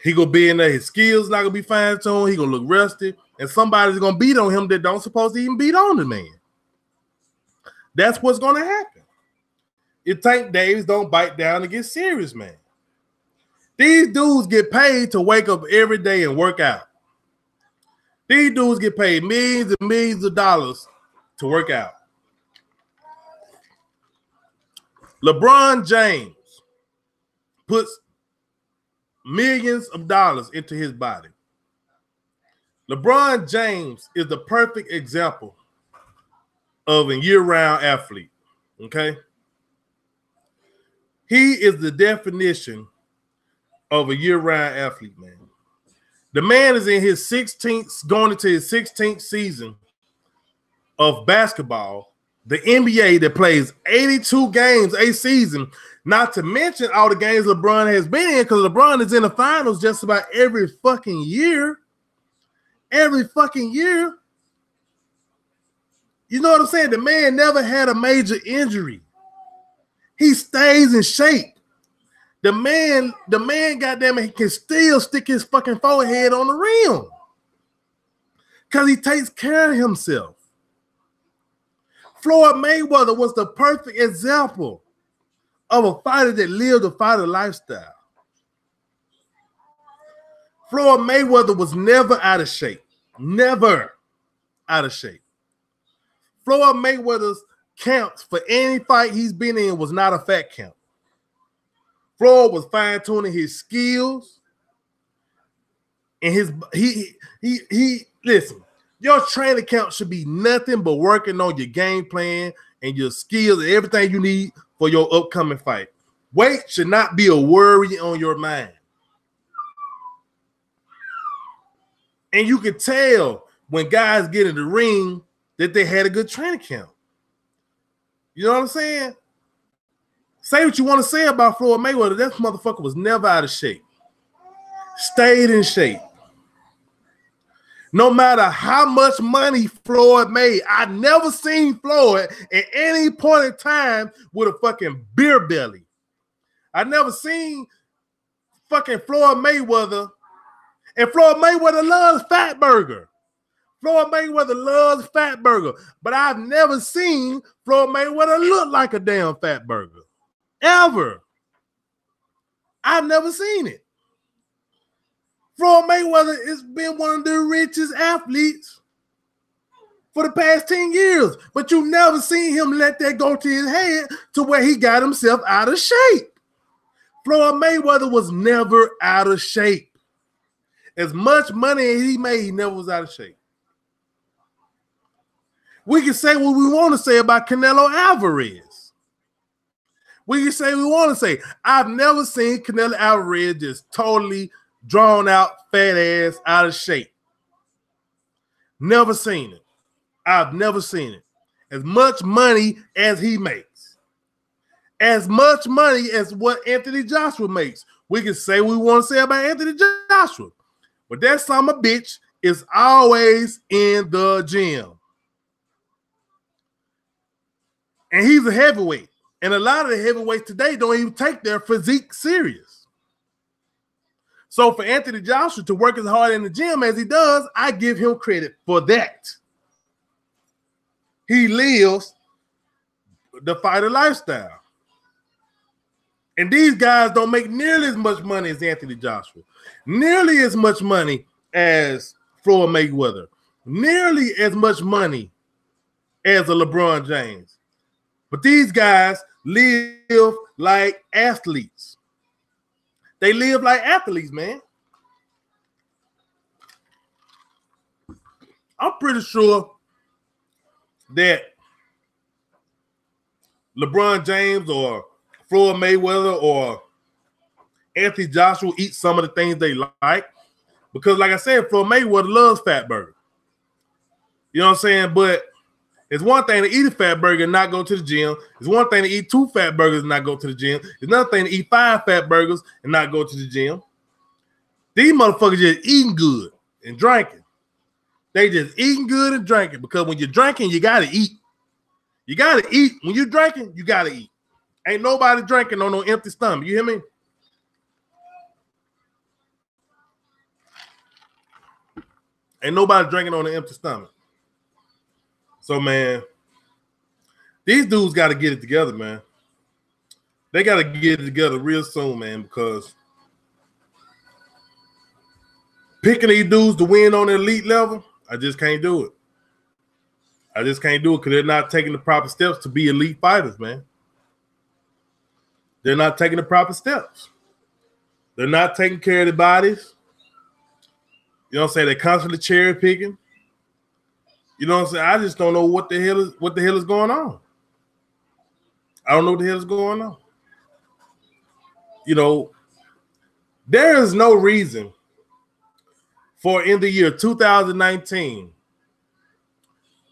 He gonna be in there, his skills not gonna be fine-tuned, he gonna look rusty, and somebody's gonna beat on him that don't supposed to even beat on the man. That's what's gonna happen. If Tank Davis don't bite down and get serious, man. These dudes get paid to wake up every day and work out. These dudes get paid millions and millions of dollars to work out. LeBron James puts millions of dollars into his body. LeBron James is the perfect example of a year-round athlete, okay? He is the definition of a year-round athlete, man. The man is in his 16th, going into his 16th season of basketball. The NBA that plays 82 games a season, not to mention all the games LeBron has been in, because LeBron is in the finals just about every fucking year. Every fucking year. You know what I'm saying? The man never had a major injury. He stays in shape. The man, goddamn it, he can still stick his fucking forehead on the rim because he takes care of himself. Floyd Mayweather was the perfect example of a fighter that lived a fighter lifestyle. Floyd Mayweather was never out of shape. Never out of shape. Floyd Mayweather's counts for any fight he's been in was not a fat count. Floyd was fine-tuning his skills and he listen, your training count should be nothing but working on your game plan and your skills and everything you need for your upcoming fight. Weight should not be a worry on your mind. And you can tell when guys get in the ring that they had a good training camp. You know what I'm saying? Say what you want to say about Floyd Mayweather. That motherfucker was never out of shape. Stayed in shape. No matter how much money Floyd made, I never seen Floyd at any point in time with a fucking beer belly. I never seen fucking Floyd Mayweather. And Floyd Mayweather loves fat burger. Floyd Mayweather loves fat burger. But I've never seen Floyd Mayweather look like a damn fat burger. Ever. I've never seen it. Floyd Mayweather has been one of the richest athletes for the past 10 years. But you never seen him let that go to his head to where he got himself out of shape. Floyd Mayweather was never out of shape. As much money as he made, he never was out of shape. We can say what we want to say about Canelo Alvarez. We can say what we want to say. I've never seen Canelo Alvarez just totally drawn out, fat ass, out of shape. Never seen it. I've never seen it. As much money as he makes. As much money as what Anthony Joshua makes. We can say what we want to say about Anthony Joshua. But that son of a bitch is always in the gym. And he's a heavyweight. And a lot of the heavyweights today don't even take their physique serious. So for Anthony Joshua to work as hard in the gym as he does, I give him credit for that. He lives the fighter lifestyle. And these guys don't make nearly as much money as Anthony Joshua, nearly as much money as Floyd Mayweather, nearly as much money as a LeBron James. But these guys live like athletes. They live like athletes, man. I'm pretty sure that LeBron James or Floyd Mayweather or Anthony Joshua eat some of the things they like. Because like I said, Floyd Mayweather loves fat burger. You know what I'm saying? But it's one thing to eat a fat burger and not go to the gym. It's one thing to eat 2 fat burgers and not go to the gym. It's another thing to eat 5 fat burgers and not go to the gym. These motherfuckers just eating good and drinking. They just eating good and drinking, because when you're drinking, you got to eat. You got to eat. When you're drinking, you got to eat. Ain't nobody drinking on no empty stomach. You hear me? Ain't nobody drinking on an empty stomach. So, man, these dudes got to get it together, man. They got to get it together real soon, man, because picking these dudes to win on the elite level, I just can't do it. I just can't do it because they're not taking the proper steps to be elite fighters, man. They're not taking the proper steps. They're not taking care of their bodies. You know what I'm saying? They're constantly cherry picking. You know what I'm saying? I just don't know what the hell is going on. I don't know what the hell is going on. You know, there is no reason for in the year 2019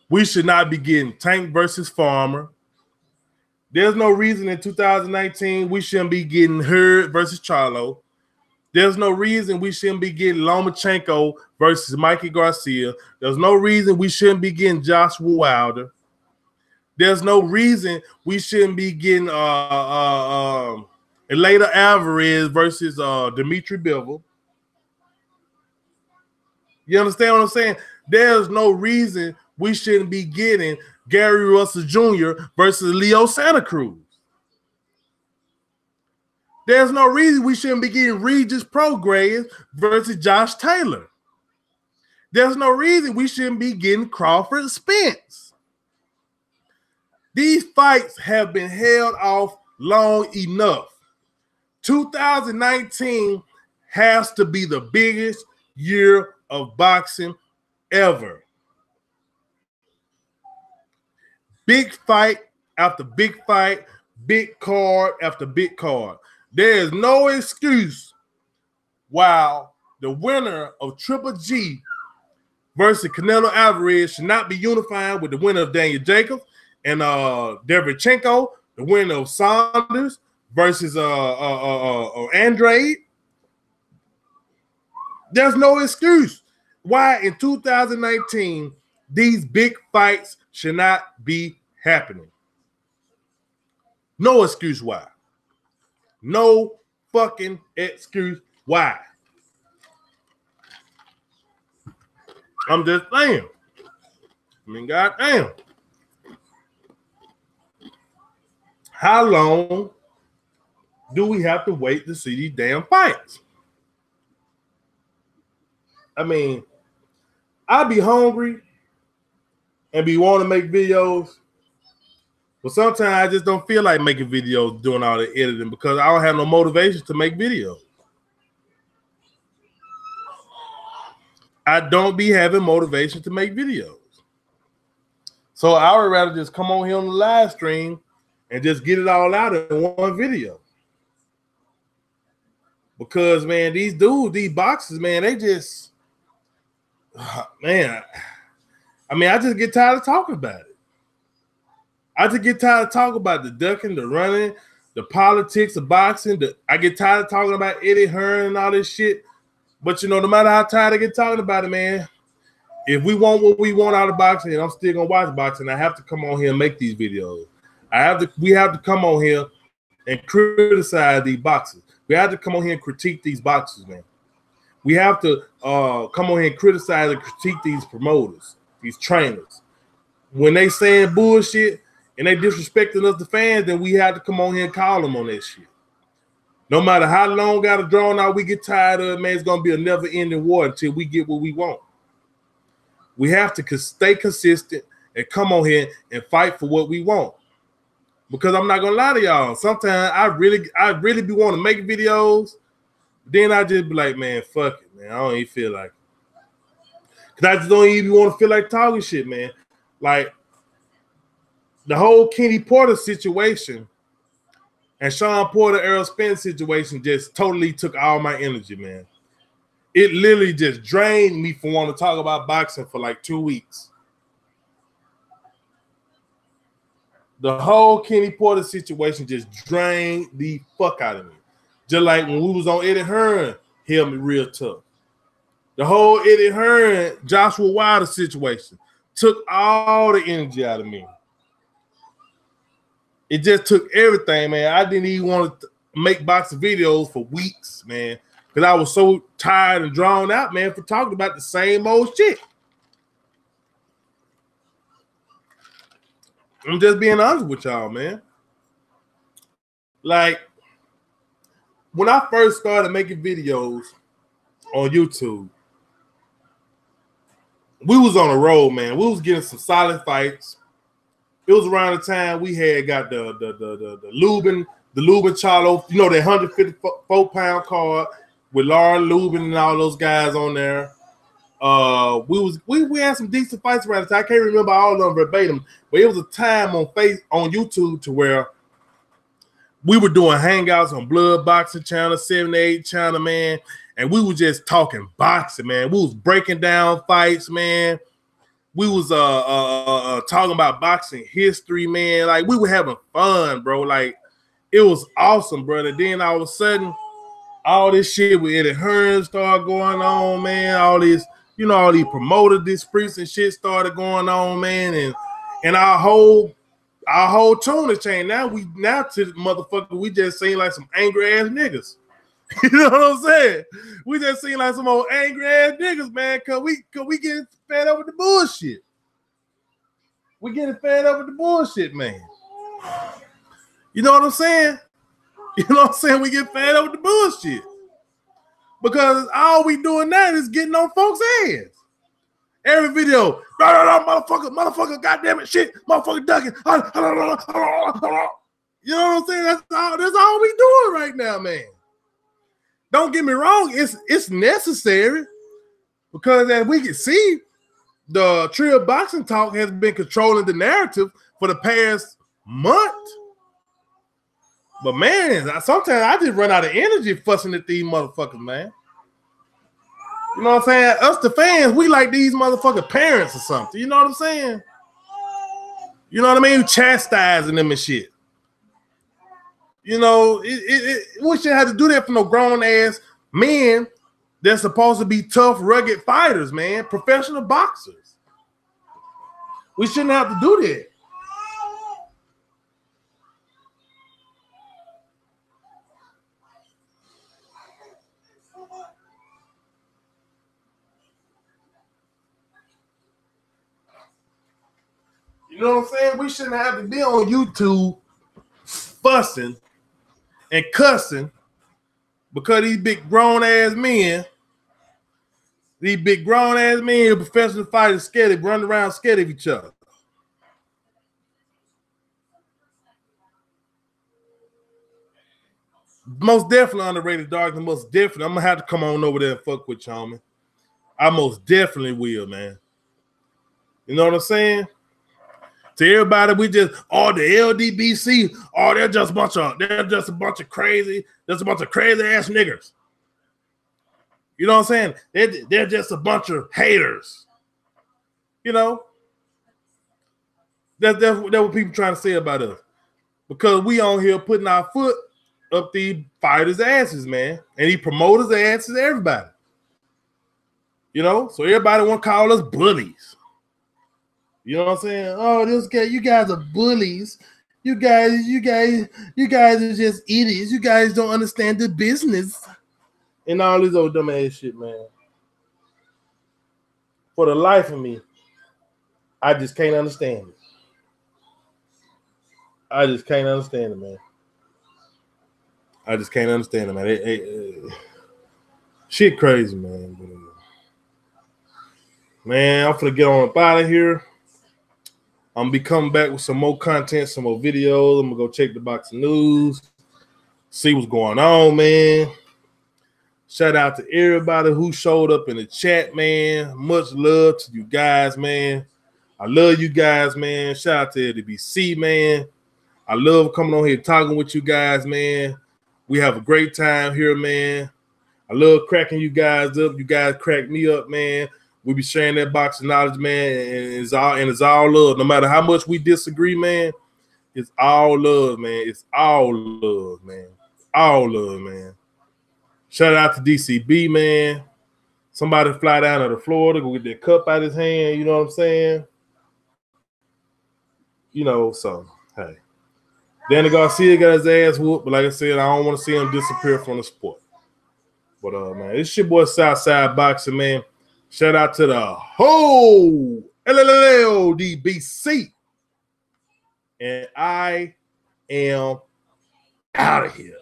we should not be getting Tank versus Farmer. There's no reason in 2019 we shouldn't be getting Hurd versus Charlo. There's no reason we shouldn't be getting Lomachenko versus Mikey Garcia. There's no reason we shouldn't be getting Joshua Wilder. There's no reason we shouldn't be getting Elayda Alvarez versus Dimitri Bivol. You understand what I'm saying? There's no reason we shouldn't be getting Gary Russell Jr. versus Leo Santa Cruz. There's no reason we shouldn't be getting Regis Prograis versus Josh Taylor. There's no reason we shouldn't be getting Crawford Spence. These fights have been held off long enough. 2019 has to be the biggest year of boxing ever. Big fight after big fight, big card after big card. There is no excuse why the winner of Triple G versus Canelo Alvarez should not be unified with the winner of Daniel Jacobs and Derevchenko, the winner of Saunders versus Andrade. There's no excuse why in 2019 these big fights should not be happening. No excuse why. No fucking excuse why. I'm just saying. I mean, goddamn. How long do we have to wait to see these damn fights? I mean, I be hungry and be wanting to make videos, but sometimes I just don't feel like making videos, doing all the editing, because I don't have no motivation to make videos. I don't be having motivation to make videos. So I would rather just come on here on the live stream and just get it all out in one video. Because, man, these dudes, these boxers, man, they just, man, I mean, I just get tired of talking about it. I just get tired of talking about the ducking, the running, the politics of boxing. I get tired of talking about Eddie Hearn and all this shit. But, you know, no matter how tired I get talking about it, man, if we want what we want out of boxing, and I'm still going to watch boxing, I have to come on here and make these videos. We have to come on here and criticize these boxers. We have to come on here and critique these boxers, man. We have to come on here and criticize and critique these promoters, these trainers. When they saying bullshit and they disrespecting us, the fans, then we have to come on here and call them on that shit. No matter how long got it drawn out, we get tired of it, man. It's gonna be a never-ending war until we get what we want. We have to stay consistent and come on here and fight for what we want. Because I'm not gonna lie to y'all, sometimes I really be want to make videos, then I just be like, man, fuck it, man. I don't even feel like it. Cause I just don't even want to feel like talking shit, man. Like the whole Kenny Porter situation and Sean Porter, Errol Spence situation just totally took all my energy, man. It literally just drained me from wanting to talk about boxing for like 2 weeks. The whole Kenny Porter situation just drained the fuck out of me. Just like when we was on Eddie Hearn, held me real tough. The whole Eddie Hearn, Joshua Wilder situation took all the energy out of me. It just took everything, man. I didn't even want to make boxing videos for weeks, man, because I was so tired and drawn out, man, for talking about the same old shit. I'm just being honest with y'all, man. Like, when I first started making videos on YouTube, we was on a roll, man. We was getting some solid fights. It was around the time we had got the Lubin Charlo, you know, that 154-pound card with Lauren Lubin and all those guys on there. We had some decent fights around the time. I can't remember all of them verbatim, but it was a time on YouTube to where we were doing hangouts on Blood Boxing Channel, 78 Channel, man, and we were just talking boxing, man. We was breaking down fights, man. We was talking about boxing history, man. Like, we were having fun, bro. Like, it was awesome, brother. And then all of a sudden, all this shit with Eddie Hearn started going on, man. All this, you know, all these promoter disputes and shit started going on, man. And our whole tune has changed. Now to the motherfucker, we just seem like some angry ass niggas. You know what I'm saying? We just seem like some old angry ass niggas, man, cause we getting fed up with the bullshit. We getting fed up with the bullshit, man. You know what I'm saying? You know what I'm saying? We get fed up with the bullshit. Because all we doing now is getting on folks' ass. Every video, motherfucker, goddamn it, shit, motherfucker ducking. You know what I'm saying? That's all we doing right now, man. Don't get me wrong, it's necessary, because as we can see, the Trill Boxing Talk has been controlling the narrative for the past month. But man, sometimes I just run out of energy fussing at these motherfuckers, man. You know what I'm saying? Us, the fans, we like these motherfucking parents or something. You know what I'm saying? You know what I mean? Chastising them and shit. You know, we shouldn't have to do that for no grown-ass men that's supposed to be tough, rugged fighters, man. Professional boxers. We shouldn't have to do that. You know what I'm saying? We shouldn't have to be on YouTube fussing and cussing because these big grown-ass men, professional fighters, scared, running around scared of each other. Most definitely underrated, dog. And most definitely, I'm going to have to come on over there and fuck with y'all, man. I most definitely will, man. You know what I'm saying? To everybody, we just, the LDBC, they're just a bunch of crazy ass niggas. You know what I'm saying? They're just a bunch of haters. You know? That's what people trying to say about us. Because we on here putting our foot up these fighters' asses, man. And these promoters' asses, everybody. You know? So everybody want to call us bullies. You know what I'm saying? Oh, this guy, you guys are bullies. You guys are just idiots. You guys don't understand the business. And all this old dumb ass shit, man. For the life of me, I just can't understand it. I just can't understand it, man. I just can't understand it, man. Shit crazy, man. Man, I'm finna get on up out of here. I'm gonna be coming back with some more content, some more videos. I'm gonna go check the box of news, see what's going on, man. Shout out to everybody who showed up in the chat, man. Much love to you guys, man. I love you guys, man. Shout out to LDBC, man. I love coming on here talking with you guys, man. We have a great time here, man. I love cracking you guys up. You guys crack me up, man. We be sharing that box of knowledge, man, and it's all love. No matter how much we disagree, man, it's all love, man. It's all love, man. All love, man. Shout out to DCB, man. Somebody fly down to Florida, go get that cup out of his hand, you know what I'm saying? You know, so, hey. Danny Garcia got his ass whooped, but like I said, I don't want to see him disappear from the sport. But, man, it's your boy Southside Boxing, man. Shout out to the whole LDBC. And I am out of here.